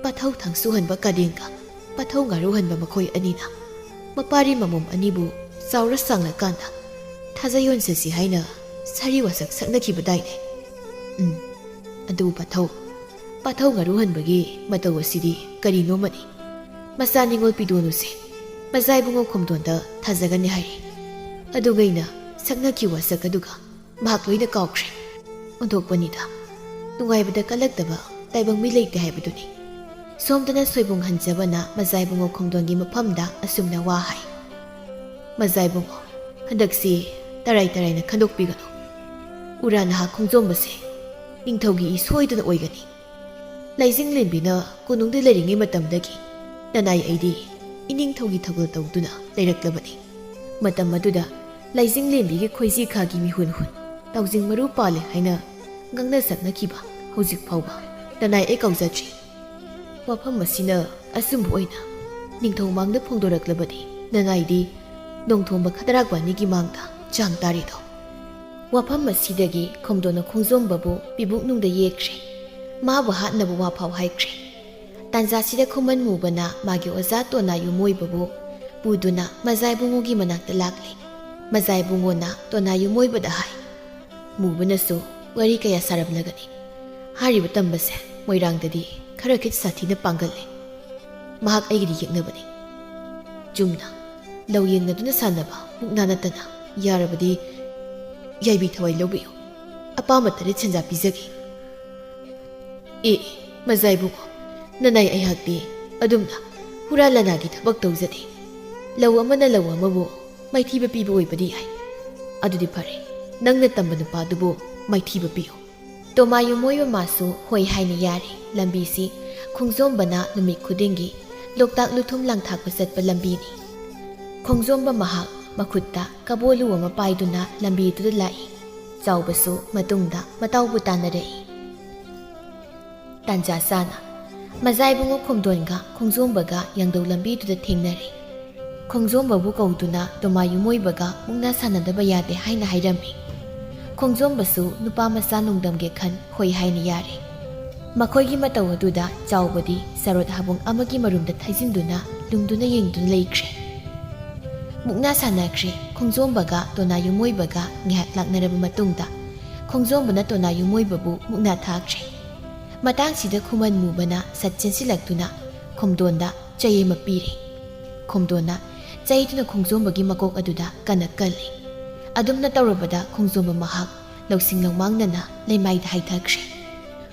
pathau thangsuhanba kadenga pathau ngaruhanba makhoi anina mapari mamum anibu saura sangla kanda thajayon sesi haina sari wasak saknakibadaine. Adu pathau ngaruhanbagi mataw asidi karino mani. Masa ningol pidonuse ꯃꯖꯥ ꯏꯕꯨꯡꯉꯣ ꯈꯣꯝꯗꯣꯟꯗ ꯊꯥꯖꯒꯅꯤ ꯍꯥꯏꯔꯤ ꯑꯗꯨꯒꯩꯅ ꯁꯛꯅꯈꯤꯕ ꯋꯥꯁꯛ ꯑꯗꯨꯒ ꯃꯍꯥꯛ ꯂꯣꯏꯅ ꯀꯥꯎꯈ꯭ꯔꯦ ꯑꯣꯟꯊꯣꯛꯄꯅꯤꯗ ꯅꯨꯡꯉꯥꯏꯕꯗ ꯀꯜꯂꯛꯇꯕ ꯇꯥꯏꯕꯪ ꯃꯤ ꯂꯩꯇꯦ ꯍꯥꯏꯕꯗꯨꯅꯤ ꯁꯣꯝꯗꯅ ꯁꯣꯏꯕꯨꯡ ꯍꯟꯖꯕꯅ ꯃꯖꯥ ꯏꯕꯨꯡꯉꯣ ꯈꯣꯝꯗꯣꯟꯒꯤ ꯃꯐꯝꯗ ꯑꯁꯨꯝꯅ ꯋꯥ ꯍꯥꯏ ꯃꯖꯥ ꯏꯕꯨꯡꯉꯣ ꯍꯟꯗꯛꯁꯤ ꯇꯔꯥꯏ ꯇꯔꯥꯏꯅ ꯈꯟꯗꯣꯛꯄꯤꯒꯅꯨ ꯎꯔꯥ ꯅꯍꯥ ꯈꯣꯡꯖꯣꯝꯕꯁꯦ ꯅꯤꯡꯊꯧꯒꯤ ꯏ ꯁꯣꯏꯗꯅ ꯑꯣꯏꯒꯅꯤ ꯂꯩꯖꯤꯡꯂꯦꯟꯕꯤꯅ ꯀꯣꯅꯨꯡꯗ ꯂꯩꯔꯤꯉꯩ ꯃꯇꯝꯗꯒꯤ ꯅꯅꯥꯏ ꯑꯩꯗꯤ ꯏꯅꯤꯡꯊꯧꯒꯤ ꯊꯧꯒꯜ ꯇꯧꯗꯨꯅ ꯂꯩꯔꯛꯂꯕꯅꯤ ꯃꯇꯝ ꯑꯗꯨꯗ ꯂꯩꯖꯤꯡꯂꯦꯟꯕꯤꯒꯤ ꯈꯣꯏꯖꯤ ꯈꯥꯒꯤ ꯃꯤꯍꯨꯟ ꯍꯨꯟ ꯇꯥꯎꯖꯤꯡ ꯃꯔꯨ ꯄꯥꯜꯂꯦ ꯍꯥꯏꯅ ꯉꯥꯡꯅ ꯁꯛꯅꯈꯤꯕ ꯍꯧꯖꯤꯛ ꯐꯥꯎꯕ ꯅꯅꯥꯏ ꯑꯩ ꯀꯥꯎꯖꯗ꯭ꯔꯤ ꯋꯥꯐꯝ ꯑꯁꯤꯅ ꯑꯆꯨꯝꯕ ꯑꯣꯏꯅ ꯅꯤꯡꯊꯧ ꯃꯥꯡꯗ ꯐꯣꯡꯗꯣꯔꯛꯂꯕꯗꯤ ꯅꯅꯥꯏꯗꯤ ꯅꯣꯡꯊꯣꯝꯕ ꯈꯗꯔꯥꯛꯄꯥꯅꯤꯒꯤ ꯃꯥꯡꯗ ꯆꯥꯡ ꯇꯥꯔꯤꯗꯣ ꯋꯥꯐꯝ ꯑꯁꯤꯗꯒꯤ ꯈꯣꯝꯗꯣꯟꯅ ꯈꯣꯡꯖꯣꯝꯕꯕꯨ ꯄꯤꯕꯨꯛꯅꯨꯡꯗ ꯌꯦꯛꯈ꯭ꯔꯦ ꯃꯥꯕꯨ ꯍꯥꯠꯅꯕ ꯋꯥꯐꯥꯎ ꯍꯥꯏꯈ꯭ꯔꯦ ꯇꯥꯟꯖꯥꯁꯤꯗ ꯈꯨꯃꯟ ꯃꯨꯕꯅ ꯃꯥꯒꯤ ꯑꯣꯖꯥ ꯇꯣꯅꯥ ꯌꯨꯃꯣꯏꯕꯕꯨ ꯄꯨꯗꯨꯅ ꯃꯖꯥ ꯏꯕꯨꯡꯉꯣꯒꯤ ꯃꯅꯥꯛꯇ ꯂꯥꯛꯂꯤ ꯃꯖꯥ ꯏꯕꯨꯡꯉꯣꯅ ꯇꯣꯅꯥ ꯌꯨꯃꯣꯏꯕꯗ ꯍꯥꯏ ꯃꯨꯕꯅꯁꯨ ꯋꯥꯔꯤ ꯀꯌꯥ ꯁꯥꯔꯝꯂꯒꯅꯤ ꯍꯥꯏꯔꯤꯕ ꯇꯝꯕꯁꯦ ꯃꯣꯏꯔꯥꯡꯗꯗꯤ ꯈꯔ ꯈꯤꯠ ꯁꯥꯊꯤꯅ ꯄꯥꯡꯒꯜꯂꯤ ꯃꯍꯥꯛ ꯑꯩꯒꯤꯗꯤ ꯌꯦꯛꯅꯕꯅꯤ ꯆꯨꯝꯅ ꯂꯧ ꯌꯦꯡꯅꯗꯨꯅ ꯁꯥꯟꯅꯕ ꯃꯨꯛꯅꯥ ꯅꯠꯇꯅ ꯌꯥꯔꯕꯗꯤ ꯌꯥꯏꯕꯤ ꯊꯋꯥꯏ ꯂꯧꯕꯤꯌꯨ ꯑꯄꯥꯝꯕ ꯇꯔꯦꯠ ꯁꯦꯟꯖꯥ ꯄꯤꯖꯒꯦ ꯃꯖꯥ ꯏꯕꯨꯡꯉꯣ ꯅꯅꯥꯏ ꯑꯩꯍꯥꯛꯇꯤ ꯑꯗꯨꯝꯅ ꯍꯨꯔꯥꯟ ꯂꯅꯥꯒꯤ ꯊꯕꯛ ꯇꯧꯖꯗꯦ ꯂꯧ ꯑꯃꯅ ꯂꯧ ꯑꯃꯕꯨ ꯃꯥꯏꯊꯤꯕ ꯄꯤꯕ ꯑꯣꯏꯕꯗꯤ ꯌꯥꯏ ꯑꯗꯨꯗꯤ ꯐꯔꯦ ꯅꯪꯅ ꯇꯝꯕ ꯅꯨꯄꯥꯗꯨꯕу ꯃꯥꯏꯊꯤꯕ ꯄꯤꯌꯨ ꯇꯣꯃꯥ ꯌꯨꯃꯣꯏꯕ ꯃꯥꯁꯨ ꯍꯣꯏ ꯍꯥꯏꯅ ꯌꯥꯔꯦ ꯂꯝꯕꯤꯁꯤ ꯈꯣꯡꯖꯣꯝꯕꯅ ꯅꯨꯃꯤꯠ ꯈꯨꯗꯤꯡꯒꯤ ꯂꯣꯛꯇꯥꯛ ꯂꯨꯊꯨꯝ ꯂꯥꯡꯊꯥꯛꯄ ꯆꯠꯄ ꯂꯝꯕꯤꯅꯤ ꯈꯣꯡꯖꯣꯝꯕ ꯃꯍꯥꯛ ꯃꯈꯨꯠꯇ ꯀꯕꯣꯂꯨ ꯑꯃ ꯄꯥꯏꯗꯨꯅ ꯂꯝꯕꯤꯗꯨꯗ ꯂꯥꯛꯏ ꯆꯥꯎꯕꯁꯨ ꯃꯇꯨꯡꯗ ꯃꯇꯥꯎꯕꯨ ꯇꯥꯟꯅꯔꯛꯏ ꯇꯥꯟꯖꯥ ꯆꯥꯅ ꯃꯖꯥ ꯏꯕꯨꯡꯉꯣ ꯈꯣꯝꯗꯣꯟꯒ ꯈꯣꯡꯖꯣꯝꯕꯒ ꯌꯥꯡꯗꯧ ꯂꯝꯕꯤꯗꯨꯗ ꯊꯦꯡꯅꯔꯤ ꯈꯣꯡꯖꯣꯝꯕꯕꯨ ꯀꯧꯗꯨꯅ ꯇꯣꯃꯥ ꯌꯨꯃꯣꯏꯕꯒ ꯃꯨꯛꯅꯥ ꯁꯥꯟꯅꯗꯕ ꯌꯥꯗꯦ ꯍꯥꯏꯅ ꯍꯥꯏꯔꯝꯃꯤ ꯈꯣꯡꯖꯣꯝꯕꯁꯨ ꯅꯨꯄꯥ ꯃꯆꯥ ꯅꯨꯡꯗꯝꯒꯦ ꯈꯟ ꯍꯣꯏ ꯍꯥꯏꯅ ꯌꯥꯔꯦ ꯃꯈꯣꯏꯒꯤ ꯃꯇꯧ ꯑꯗꯨꯗ ꯆꯥꯎꯕꯗꯤ ꯁꯔꯣꯠ ꯍꯥꯕꯨꯡ ꯑꯃꯒꯤ ꯃꯔꯨꯝꯗ ꯊꯩꯖꯤꯟꯗꯨꯅ ꯂꯨꯡꯗꯨꯅ ꯌꯦꯡꯗꯨꯅ ꯂꯩꯈ꯭ꯔꯦ ꯃꯨꯛꯅꯥ ꯁꯥꯟꯅꯈ꯭ꯔꯦ ꯈꯣꯡꯖꯣꯝꯕꯒ ꯇꯣꯅꯥ ꯌꯨꯃꯣꯏꯕꯒ ꯉꯥꯏꯍꯥꯛ ꯂꯥꯛꯅꯔꯕ ꯃꯇꯨꯡꯗ ꯈꯣꯡꯖꯣꯝꯕꯅ ꯇꯣꯅꯥ ꯌꯨꯃꯣꯏꯕꯕꯨ ꯃꯨꯛꯅꯥ ꯊꯥꯈ꯭ꯔꯦ ꯃꯇꯥꯡꯁꯤꯗ ꯈꯨꯃꯟ ꯃꯨꯕꯅ ꯁꯠ ꯆꯦꯟꯁꯤꯜꯂꯛꯇꯨꯅ ꯈꯣꯝꯗꯣꯟꯗ ꯆꯩ ꯑꯃ ꯄꯤꯔꯤ ꯈꯣꯝꯗꯣꯟꯅ ꯆꯩꯗꯨꯅ ꯈꯣꯡꯖꯣꯝꯕꯒꯤ ꯃꯀꯣꯛ ꯑꯗꯨꯗ ꯀꯟꯅ ꯀꯜꯂꯤ ꯑꯗꯨꯝꯅ ꯇꯧꯔꯕꯗ ꯈꯣꯡꯖꯣꯝꯕ ꯃꯍꯥꯛ ꯂꯧꯁꯤꯡ ꯂꯧꯃꯥꯡꯅꯅ ꯂꯩꯃꯥꯏꯗ ꯍꯥꯏꯊꯈ꯭ꯔꯦ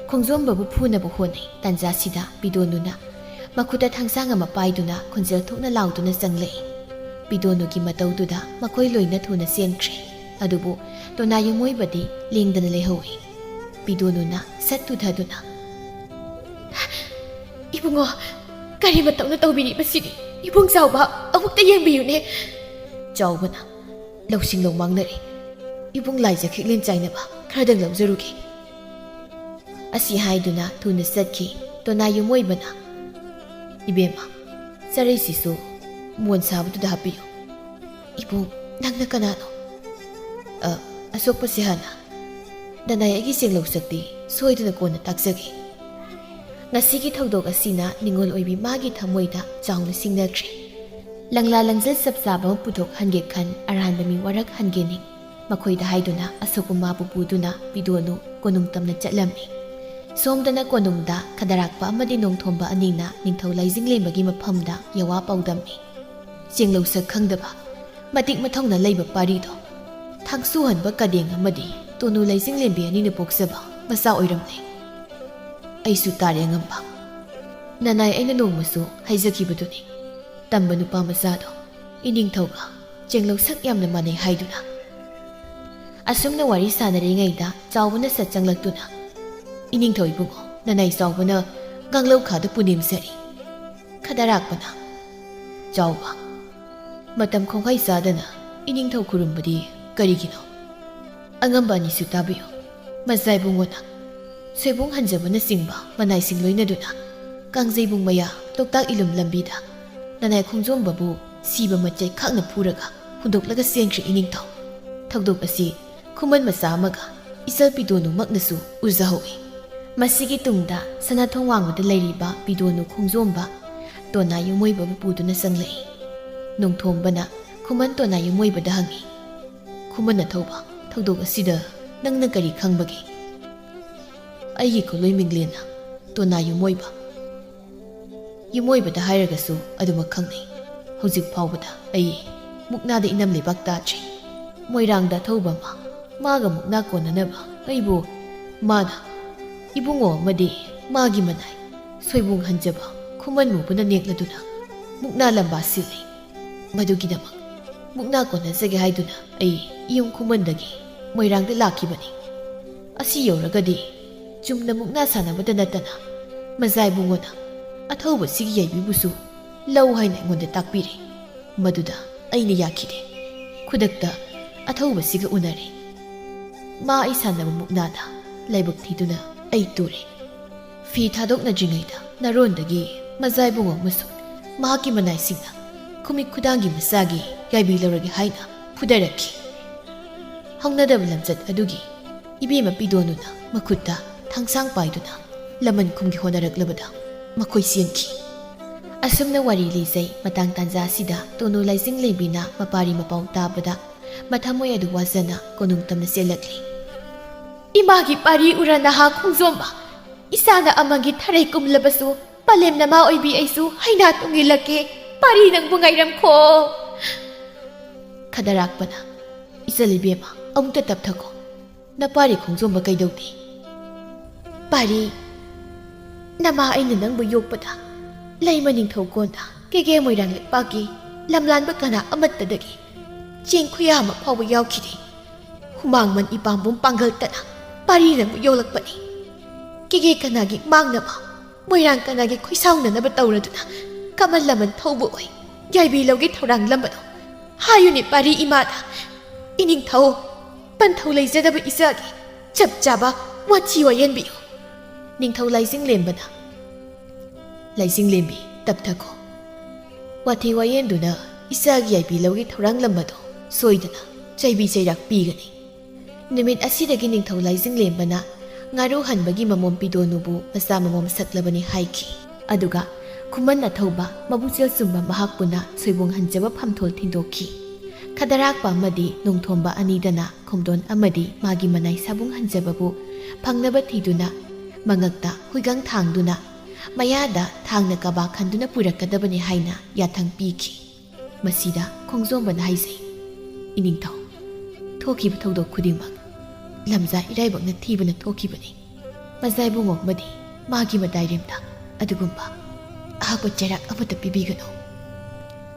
ꯈꯣꯡꯖꯣꯝꯕꯕꯨ ꯐꯨꯅꯕ ꯍꯣꯠꯅꯩ ꯇꯥꯟꯖꯥꯁꯤꯗ ꯄꯤꯗꯣꯟꯅꯨꯅ ꯃꯈꯨꯠꯇ ꯊꯥꯡꯁꯥꯡ ꯑꯃ ꯄꯥꯏꯗꯨꯅ ꯈꯣꯟꯖꯦꯜ ꯊꯣꯛꯅ ꯂꯥꯎꯗꯨꯅ ꯆꯪꯂꯛꯏ ꯄꯤꯗꯣꯟꯅꯨꯒꯤ ꯃꯇꯧꯗꯨꯗ ꯃꯈꯣꯏ ꯂꯣꯏꯅ ꯊꯨꯅ ꯆꯦꯟꯈ꯭ꯔꯦ ꯑꯗꯨꯕꯨ ꯇꯣꯅꯥ ꯌꯨꯃꯣꯏꯕꯗꯤ ꯂꯦꯡꯗꯅ ꯂꯩꯍꯧꯏ ꯄꯤꯗꯣꯟꯅꯨꯅ ꯁꯠ ꯇꯨꯊꯗꯨꯅ 이붕어, ꯀꯔꯤ ꯃꯇꯧꯅ ꯇꯧꯕꯤꯔꯤꯕꯁꯤꯗꯤ? 이붕 ꯆꯥꯎꯕ, ꯑꯃꯨꯛꯇ ꯌꯦꯡꯕꯤꯌꯨꯅꯦ. ꯆꯥꯎꯕꯅ ꯂꯧꯁꯤꯡ ꯂꯧꯃꯥꯡꯅꯔꯤ 이붕 ꯂꯥꯏꯖ ꯈꯤꯛꯂꯦꯟ ꯆꯥꯏꯅꯕ ꯈꯔꯗꯪ ꯂꯧꯖꯔꯨꯒꯦ ꯑꯁꯤ ꯍꯥꯏꯗꯨꯅ ꯊꯨꯅ ꯆꯠꯈꯤ ꯇꯣꯅꯥ ꯌꯨꯃꯣꯏꯕꯅ 이베마 ꯆꯔꯩꯁꯤꯁꯨ ꯃꯣꯟ ꯁꯥꯕꯗꯨꯗ ꯍꯥꯞꯄꯤꯌꯨ 이붕 ꯅꯪꯅ ꯀꯅꯥꯅꯣ ꯑꯁꯣꯛꯄꯁꯤ ꯍꯥꯟꯅ ꯅꯅꯥꯏ ꯑꯩꯒꯤ ꯆꯦꯡꯂꯧ ꯁꯛꯇꯤ ꯁꯣꯏꯗꯅ ꯀꯣꯟꯅ ꯇꯥꯛꯆꯒꯦ ꯉꯁꯤꯒꯤ ꯊꯧꯗꯣꯛ ꯑꯁꯤꯅ ꯅꯤꯡꯉꯣꯜ ꯑꯣꯏꯕꯤ ꯃꯥꯒꯤ ꯊꯃꯣꯏꯗ ꯆꯥꯎꯅ ꯁꯤꯡꯅꯈ꯭ꯔꯦ ꯂꯪꯂꯥ ꯂꯪꯖꯜ ꯆꯞ ꯆꯥꯕ ꯑꯃ ꯄꯨꯊꯣꯛꯍꯟꯒꯦ ꯈꯟ ꯑꯔꯥꯟꯕ ꯃꯤ ꯋꯥꯔꯛꯍꯟꯒꯦꯅꯤ ꯃꯈꯣꯏꯗ ꯍꯥꯏꯗꯨꯅ ꯑꯁꯣꯛꯄ ꯃꯥꯕꯨ ꯄꯨꯗꯨꯅ ꯄꯤꯗꯣꯟꯅꯨ ꯀꯣꯅꯨꯡ ꯇꯝꯅ ꯆꯠꯂꯝꯃꯤ ꯁꯣꯝꯗꯅ ꯀꯣꯅꯨꯡꯗ ꯈꯗꯔꯥꯛꯄ ꯑꯃꯗꯤ ꯅꯣꯡꯊꯣꯝꯕ ꯑꯅꯤꯅ ꯅꯤꯡꯊꯧ ꯂꯩꯖꯤꯡꯂꯦꯟꯕꯒꯤ ꯃꯐꯝꯗ ꯌꯋꯥ ꯄꯥꯎꯗꯝꯃꯤ ꯆꯦꯡꯂꯧ ꯁꯛ ꯈꯪꯗꯕ ꯃꯇꯤꯛ ꯃꯊꯧꯅ ꯂꯩꯕ ꯄꯥꯔꯤꯗꯣ ꯊꯥꯡꯁꯨꯍꯟꯕ ꯀꯗꯦꯡ ꯑꯃꯗꯤ ꯇꯣꯅꯨ ꯂꯩꯖꯤꯡꯂꯦꯟꯕꯤ ꯑꯅꯤꯅ ꯄꯣꯛꯆꯕ ꯃꯆꯥ ꯑꯣꯏꯔꯝꯂꯦ ꯑꯩꯁꯨ ꯇꯥꯔꯦ ꯑꯉꯝꯕ ꯅꯅꯥꯏ ꯑꯩꯅ ꯅꯣꯡꯃꯁꯨ ꯍꯥꯏꯖꯈꯤꯕꯗꯨꯅꯤ ꯇꯝꯕ ꯅꯨꯄꯥ ꯃꯆꯥꯗꯣ ꯏꯅꯤꯡꯊꯧꯒ ꯆꯦꯡꯂꯧ ꯁꯛ ꯌꯥꯝꯅ ꯃꯥꯟꯅꯩ ꯍꯥꯏꯗꯨꯅ ꯑꯁꯨꯝꯅ ꯋꯥꯔꯤ ꯁꯥꯟꯅꯔꯤꯉꯩꯗ ꯆꯥꯎꯕꯅ ꯁꯠ ꯆꯪꯂꯛꯇꯨꯅ 이닝ꯊꯧ 이붕어 ꯅꯅꯥꯏ ꯆꯥꯎꯕꯅ ꯉꯥꯡꯂꯧꯈꯥꯗ ꯄꯨꯅꯦꯝꯖꯔꯤ ꯈꯗꯔꯥꯛꯄꯅ ꯆꯥꯎꯕ ꯃꯇꯝ ꯈꯣꯡꯍꯩ ꯆꯥꯗꯅ 이닝ꯊꯧ ꯈꯨꯔꯨꯝꯕꯗꯤ ꯀꯔꯤꯒꯤꯅꯣ ꯑꯉꯝꯕ ꯑꯅꯤꯁꯨ ꯇꯥꯕꯤꯌꯨ ꯃꯖꯥ 이붕어나 ꯁꯣꯏꯕꯨꯡ ꯍꯟꯖꯕꯅ ꯆꯤꯡꯕ ꯃꯅꯥꯏꯁꯤꯡ ꯂꯣꯏꯅꯗꯨꯅ ꯀꯥꯡꯖꯩꯕꯨꯡ ꯃꯌꯥ ꯂꯣꯛꯇꯥꯛ ꯏꯂꯨꯝ ꯂꯝꯕꯤꯗ ꯅꯅꯥꯏ ꯈꯣꯡꯖꯣꯝꯕꯕꯨ ꯁꯤꯕ ꯃꯆꯩ ꯈꯥꯛꯅ ꯐꯨꯔꯒ ꯍꯨꯟꯗꯣꯛꯂꯒ ꯆꯦꯟꯈ꯭ꯔꯦ 이닝ꯊꯧ ꯊꯧꯗꯣꯛ ꯑꯁꯤ ꯈꯨꯃꯟ ꯃꯆꯥ ꯑꯃꯒ ꯏꯆꯜ ꯄꯤꯗꯣꯟꯅꯨꯃꯛꯅꯁꯨ ꯎꯖꯍꯧꯏ ꯃꯁꯤꯒꯤ ꯇꯨꯡꯗ ꯁꯅꯥꯊꯣꯡ ꯋꯥꯡꯃꯗ ꯂꯩꯔꯤꯕ ꯄꯤꯗꯣꯟꯅꯨ ꯈꯣꯡꯖꯣꯝꯕ ꯇꯣꯅꯥ ꯌꯨꯃꯣꯏꯕꯕꯨ ꯄꯨꯗꯨꯅ ꯆꯪꯂꯛꯏ ꯅꯣꯡꯊꯣꯝꯕꯅ ꯈꯨꯃꯟ ꯇꯣꯅꯥ ꯌꯨꯃꯣꯏꯕꯗ ꯍꯪꯉꯤ ꯈꯨꯃꯟ ꯑꯊꯧꯕ ꯊꯧꯗꯣꯛ ꯑꯁꯤꯗ ꯅꯪꯅ ꯀꯔꯤ ꯈꯪꯕꯒꯦ ꯑꯩꯒꯤ ꯈꯨꯂꯣꯏ ꯃꯤꯡꯂꯦꯟꯅ ꯇꯣꯅꯥ ꯌꯨꯃꯣꯏꯕ ꯌꯨꯃꯣꯏꯕꯗ ꯍꯥꯏꯔꯒꯁꯨ ꯑꯗꯨꯃꯛ ꯈꯪꯅꯩ ꯍꯧꯖꯤꯛ ꯐꯥꯎꯕꯗ ꯑꯩ ꯃꯨꯛꯅꯥꯗ ꯏꯅꯝ ꯂꯩꯕꯥꯛ ꯇꯥꯗ꯭ꯔꯤ ꯃꯣꯏꯔꯥꯡꯗ ꯑꯊꯧꯕ ꯑꯃ ꯃꯥꯒ ꯃꯨꯛꯅꯥ ꯀꯣꯟꯅꯅꯕ ꯑꯩꯕꯨ ꯃꯥꯅ ꯏꯕꯨꯡꯉꯣ ꯑꯃꯗꯤ ꯃꯥꯒꯤ ꯃꯅꯥꯏ ꯁꯣꯏꯕꯨꯡ ꯍꯟꯖꯕ ꯈꯨꯃꯟ ꯃꯨꯕꯅ ꯅꯦꯛꯂꯗꯨꯅ ꯃꯨꯛꯅꯥ ꯂꯝꯕꯥ ꯁꯤꯜꯂꯤ ꯃꯗꯨꯒꯤꯗꯃꯛ ꯃꯨꯛꯅꯥ ꯀꯣꯟꯅꯖꯒꯦ ꯍꯥꯏꯗꯨꯅ ꯑꯩ ꯏꯌꯨꯝ ꯈꯨꯃꯟꯗꯒꯤ ꯃꯣꯏꯔꯥꯡꯗ ꯂꯥꯛꯈꯤꯕꯅꯤ ꯑꯁꯤ ꯌꯧꯔꯒꯗꯤ ꯆꯨꯝꯅ ꯃꯨꯛꯅꯥ ꯁꯥꯟꯅꯕꯗ ꯅꯠꯇꯅ ꯃꯖꯥꯏꯕꯨꯡꯉꯣꯅ ꯑꯊꯧꯕꯁꯤꯒꯤ ꯌꯥꯏꯕꯤꯕꯨꯁꯨ ꯂꯧ ꯍꯥꯏꯅ ꯑꯩꯉꯣꯟꯗ ꯇꯥꯛꯄꯤꯔꯦ ꯃꯗꯨꯗ ꯑꯩꯅ ꯌꯥꯈꯤꯗꯦ ꯈꯨꯗꯛꯇ ꯑꯊꯧꯕꯁꯤꯒ ꯎꯅꯔꯦ ꯃꯥ ꯑꯩ ꯁꯥꯟꯅꯕ ꯃꯨꯛꯅꯥꯗ ꯂꯥꯏꯕꯛ ꯊꯤꯗꯨꯅ ꯑꯩ ꯇꯨꯔꯦ ꯐꯤ ꯊꯥꯗꯣꯛꯅꯗ꯭ꯔꯤꯉꯩꯗ ꯅꯔꯣꯟꯗꯒꯤ ꯃꯖꯥꯏꯕꯨꯡꯉꯣ ꯑꯃꯁꯨꯡ ꯃꯍꯥꯛꯀꯤ ꯃꯅꯥꯏꯁꯤꯡꯅ ꯈꯨꯃꯤꯠ ꯈꯨꯗꯥꯡꯒꯤ ꯃꯆꯥꯒꯤ ꯌꯥꯏꯕꯤ ꯂꯧꯔꯒꯦ ꯍꯥꯏꯅ ꯐꯨꯗꯔꯛꯈꯤ ꯍꯧꯅꯗꯕ ꯂꯝꯆꯠ ꯑꯗꯨꯒꯤ ꯏꯕꯦꯝꯃ ꯄꯤꯗꯣꯅꯨꯅ ꯃꯈꯨꯠꯇ ꯊꯥꯡꯁꯥꯡ ꯄꯥꯏꯗꯨꯅ ꯂꯃꯟ ꯈꯨꯝꯒꯤ ꯍꯣꯠꯅꯔꯛꯂꯕꯗ ꯃꯈꯣꯏ ꯆꯦꯟꯈꯤ ꯑꯁꯨꯝꯅ ꯋꯥꯔꯤ ꯂꯤꯖꯩ ꯃꯇꯥꯡ ꯇꯥꯟꯖꯥ ꯑꯁꯤꯗ ꯇꯣꯅꯨ ꯂꯥꯏꯖꯤꯡ ꯂꯩꯕꯤꯅ ꯃꯄꯥꯔꯤ ꯃꯄꯥꯎ ꯇꯥꯕꯗ ꯃꯊꯃꯣꯏ ꯑꯗꯨ ꯋꯥꯖꯅ ꯀꯣꯅꯨꯡ ꯇꯝꯅ ꯆꯦꯜꯂꯛꯂꯤ ꯏꯃꯥꯒꯤ ꯄꯥꯔꯤ ꯎꯔ ꯅꯍꯥ ꯈꯣꯡꯖꯣꯝꯕ ꯏꯁꯥꯅ ꯑꯃꯒꯤ ꯊꯔꯩ ꯀꯨꯝꯂꯕꯁꯨ ꯄꯂꯦꯝ ꯅꯃꯥ ꯑꯣꯏꯕꯤ ꯑꯩꯁꯨ ꯍꯩꯅꯥ ꯇꯨꯡꯏꯜꯂꯛꯀꯦ ꯄꯥꯔꯤ ꯅꯪꯕꯨ ꯉꯥꯏꯔꯝꯈꯣ ꯈꯗꯔꯥꯛꯄꯅ ꯏꯆꯜ-ꯏꯕꯦꯝꯃ ꯑꯃꯨꯛꯇ ꯇꯞꯊꯈꯣ ꯅꯄꯥꯔꯤ ꯈꯣꯡꯖꯣꯝꯕ ꯀꯩꯗꯧꯗꯦ ꯄꯥꯔꯤ ꯅꯃꯥ ꯑꯩꯅ ꯅꯪꯕꯨ ꯌꯣꯛꯄꯗ ꯂꯩꯃ ꯅꯤꯡꯊꯧꯀꯣꯟꯗ ꯀꯦꯒꯦ ꯃꯣꯏꯔꯥꯡ ꯂꯩꯄꯥꯛꯀꯤ ꯂꯝꯂꯥꯟꯕ ꯀꯅꯥ ꯑꯃꯠꯇꯗꯒꯤ ꯆꯦꯡ ꯈꯨꯌꯥ ꯑꯃ ꯐꯥꯎꯕ ꯌꯥꯎꯈꯤꯗꯦ ꯍꯨꯃꯥꯡꯃꯟ ꯏꯄꯥꯝꯕꯨꯝ ꯄꯥꯡꯒꯜꯇꯅ ꯄꯥꯔꯤ ꯅꯪꯕꯨ ꯌꯣꯛꯂꯛꯄꯅꯤ ꯀꯦꯒꯦ ꯀꯅꯥꯒꯤ ꯃꯥꯡꯅꯕ ꯃꯣꯏꯔꯥꯡ ꯀꯅꯥꯒꯤ ꯈꯣꯏꯁꯥꯎꯅꯅꯕ ꯇꯧꯔꯗꯨꯅ ꯀꯃꯟ ꯂꯃꯟ ꯊꯧꯕ ꯑꯣꯏ ꯌꯥꯏꯕꯤ ꯂꯧꯒꯦ ꯊꯧꯔꯥꯡ ꯂꯝꯕꯗꯣ ꯍꯥꯏꯌꯨꯅꯦ ꯄꯥꯔꯤ ꯏꯃꯥꯗ ꯏꯅꯤꯡꯊꯧ ꯄꯟꯊꯧ ꯂꯩꯖꯗꯕ ꯏꯆꯥꯒꯤ ꯆꯞ ꯆꯥꯕ ꯋꯥꯊꯤ ꯋꯥꯌꯦꯟꯕꯤꯌꯨ ꯅꯤꯡꯊꯧ ꯂꯥꯏꯖꯤꯡꯂꯦꯝꯕꯅ ꯂꯥꯏꯖꯤꯡꯂꯦꯝꯕꯤ ꯇꯞꯊꯈꯣ ꯋꯥꯊꯤ ꯋꯥꯌꯦꯟꯗꯨꯅ ꯏꯆꯥꯒꯤ ꯌꯥꯏꯕꯤ ꯂꯧꯒꯤ ꯊꯧꯔꯥꯡꯂꯝꯕꯗꯣ ꯁꯣꯏꯗꯅ ꯆꯩꯕꯤ ꯆꯩꯔꯥꯛ ꯄꯤꯒꯅꯤ ꯅꯨꯃꯤꯠ ꯑꯁꯤꯗꯒꯤ ꯅꯤꯡꯊꯧ ꯂꯥꯏꯖꯤꯡꯂꯦꯝꯕꯅ ꯉꯥꯔꯨ ꯍꯟꯕꯒꯤ ꯃꯃꯣꯝ ꯄꯤꯗꯣꯅꯨꯕꯨ ꯃꯆꯥ ꯃꯃꯣꯝ ꯁꯛꯂꯕꯅꯤ ꯍꯥꯏꯈꯤ ꯑꯗꯨꯒ ꯈꯨꯃꯟ ꯑꯊꯧꯕ ꯃꯕꯨꯛꯆꯦꯜ ꯆꯨꯝꯕ ꯃꯍꯥꯛꯄꯨꯅ ꯁꯣꯏꯕꯨꯡ ꯍꯟꯖꯕ ꯐꯝꯊꯣꯜ ꯊꯤꯟꯗꯣꯛꯈꯤ ꯈꯗꯔꯥꯛꯄ ꯑꯃꯗꯤ ꯅꯣꯡꯊꯣꯝꯕ ꯑꯅꯤꯗꯅ ꯈꯣꯡꯗꯣꯟ ꯑꯃꯗꯤ ꯃꯥꯒꯤ ꯃꯅꯥꯏ ꯁꯥꯕꯨꯡ ꯍꯟꯖꯕꯕꯨ ꯐꯪꯅꯕ ꯊꯤꯗꯨꯅ ꯃꯉꯛꯇ ꯍꯨꯏꯒꯪ ꯊꯥꯡꯗꯨꯅ ꯃꯌꯥꯗ ꯊꯥꯡꯅ ꯀꯕꯥ ꯈꯟꯗꯨꯅ ꯄꯨꯔꯛꯀꯗꯕꯅꯤ ꯍꯥꯏꯅ ꯌꯥꯊꯪ ꯄꯤꯈꯤ ꯃꯁꯤꯗ ꯈꯣꯡꯖꯣꯝꯕꯅ ꯍꯥꯏꯖꯩ ꯏꯅꯤꯡꯊꯧ ꯊꯣꯛꯈꯤꯕ ꯊꯧꯗꯣꯛ ꯈꯨꯗꯤꯡꯃꯛ ꯂꯝꯖꯥ ꯏꯔꯥꯏꯕꯛꯅ ꯊꯤꯕꯅ ꯊꯣꯛꯈꯤꯕꯅꯤ ꯃꯖꯥꯏꯕꯨꯡꯉꯣ ꯑꯃꯗꯤ ꯃꯥꯒꯤ ꯃꯗꯥꯏꯔꯦꯝꯗ ꯑꯗꯨꯒꯨꯝꯕ ꯑꯍꯥꯛꯄ ꯆꯩꯔꯥꯛ ꯑꯃꯠꯇ ꯄꯤꯕꯤꯒꯅꯨ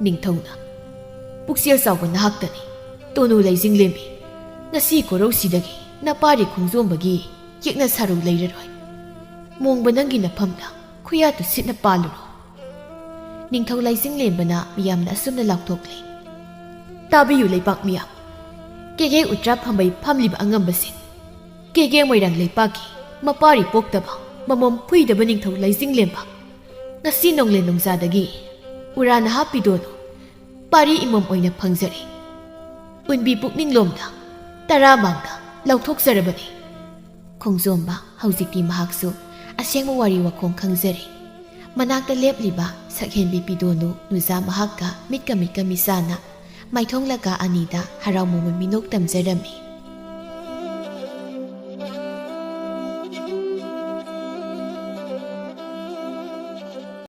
ꯅꯤꯡꯊꯧꯅ ꯄꯨꯛꯆꯦꯜ ꯆꯥꯎꯕ ꯅꯍꯥꯛꯇꯅꯤ ꯇꯣꯅꯨ ꯂꯩꯖꯤꯡꯂꯦꯝꯕꯤ ꯉꯁꯤ ꯀꯣꯔꯧꯁꯤꯗꯒꯤ ꯅꯄꯥꯔꯤ ꯈꯣꯡꯖꯣꯝꯕꯒꯤ ꯌꯦꯛꯅ ꯁꯥꯔꯧ ꯂꯩꯔꯔꯣꯏ ꯃꯣꯡꯕ ꯅꯪꯒꯤ ꯅꯐꯝꯗ ꯈꯨꯌꯥꯇꯨ ꯁꯤꯠꯅ ꯄꯥꯜꯂꯨꯔꯣ ꯅꯤꯡꯊꯧ ꯂꯥꯏꯖꯤꯡꯂꯦꯝꯕꯅ ꯃꯤꯌꯥꯝꯅ ꯑꯁꯨꯝꯅ ꯂꯥꯎꯊꯣꯛꯂꯤ ꯇꯥꯕꯤꯌꯨ ꯂꯩꯄꯥꯛ ꯃꯤꯌꯥꯝ ꯀꯦꯒꯦ ꯎꯇ꯭ꯔꯥ ꯐꯝꯕꯩ ꯐꯝꯂꯤꯕ ꯑꯉꯝꯕꯁꯤꯡ ꯀꯦꯒꯦ ꯃꯣꯏꯔꯥꯡ ꯂꯩꯄꯥꯛꯀꯤ ꯃꯄꯥꯔꯤ ꯄꯣꯛꯇꯕ ꯃꯃꯣꯝ ꯐꯨꯏꯗꯕ ꯅꯤꯡꯊꯧ ꯂꯥꯏꯖꯤꯡꯂꯦꯝꯕ ꯉꯁꯤ ꯅꯣꯡꯂꯦꯟ ꯅꯣꯡꯖꯥꯗꯒꯤ ꯎꯔꯥ ꯅꯍꯥ ꯄꯤꯗꯣꯅꯨ ꯄꯥꯔꯤ ꯏꯃꯣꯝ ꯑꯣꯏꯅ ꯐꯪꯖꯔꯦ ꯎꯟꯕꯤ ꯄꯨꯛꯅꯤꯡꯂꯣꯝꯗ ꯇꯔꯥꯃꯥꯡꯗ ꯂꯧꯊꯣꯛꯆꯔꯕꯅꯤ ꯈꯣꯡꯖꯣꯝꯕ ꯍꯧꯖꯤꯛꯇꯤ ꯃꯍꯥꯛꯁꯨ ꯑꯁꯦꯡꯕ ꯋꯥꯔꯤ ꯋꯥꯈꯣꯡ ꯈꯪꯖꯔꯦ ꯃꯅꯥꯛꯇ ꯂꯦꯞꯂꯤꯕ ꯁꯛꯍꯦꯟꯕꯤ ꯄꯤꯗꯣꯅꯨ ꯅꯨꯖꯥ ꯃꯍꯥꯛꯀ ꯃꯤꯠꯀ ꯃꯤꯆꯥꯅ ꯃꯥꯏꯊꯣꯡ ꯂꯀꯥ ꯑꯅꯤꯗ ꯍꯔꯥꯎ ꯃꯣꯃꯣꯟ ꯃꯤꯅꯣꯛ ꯇꯝꯖꯔꯝꯃꯤ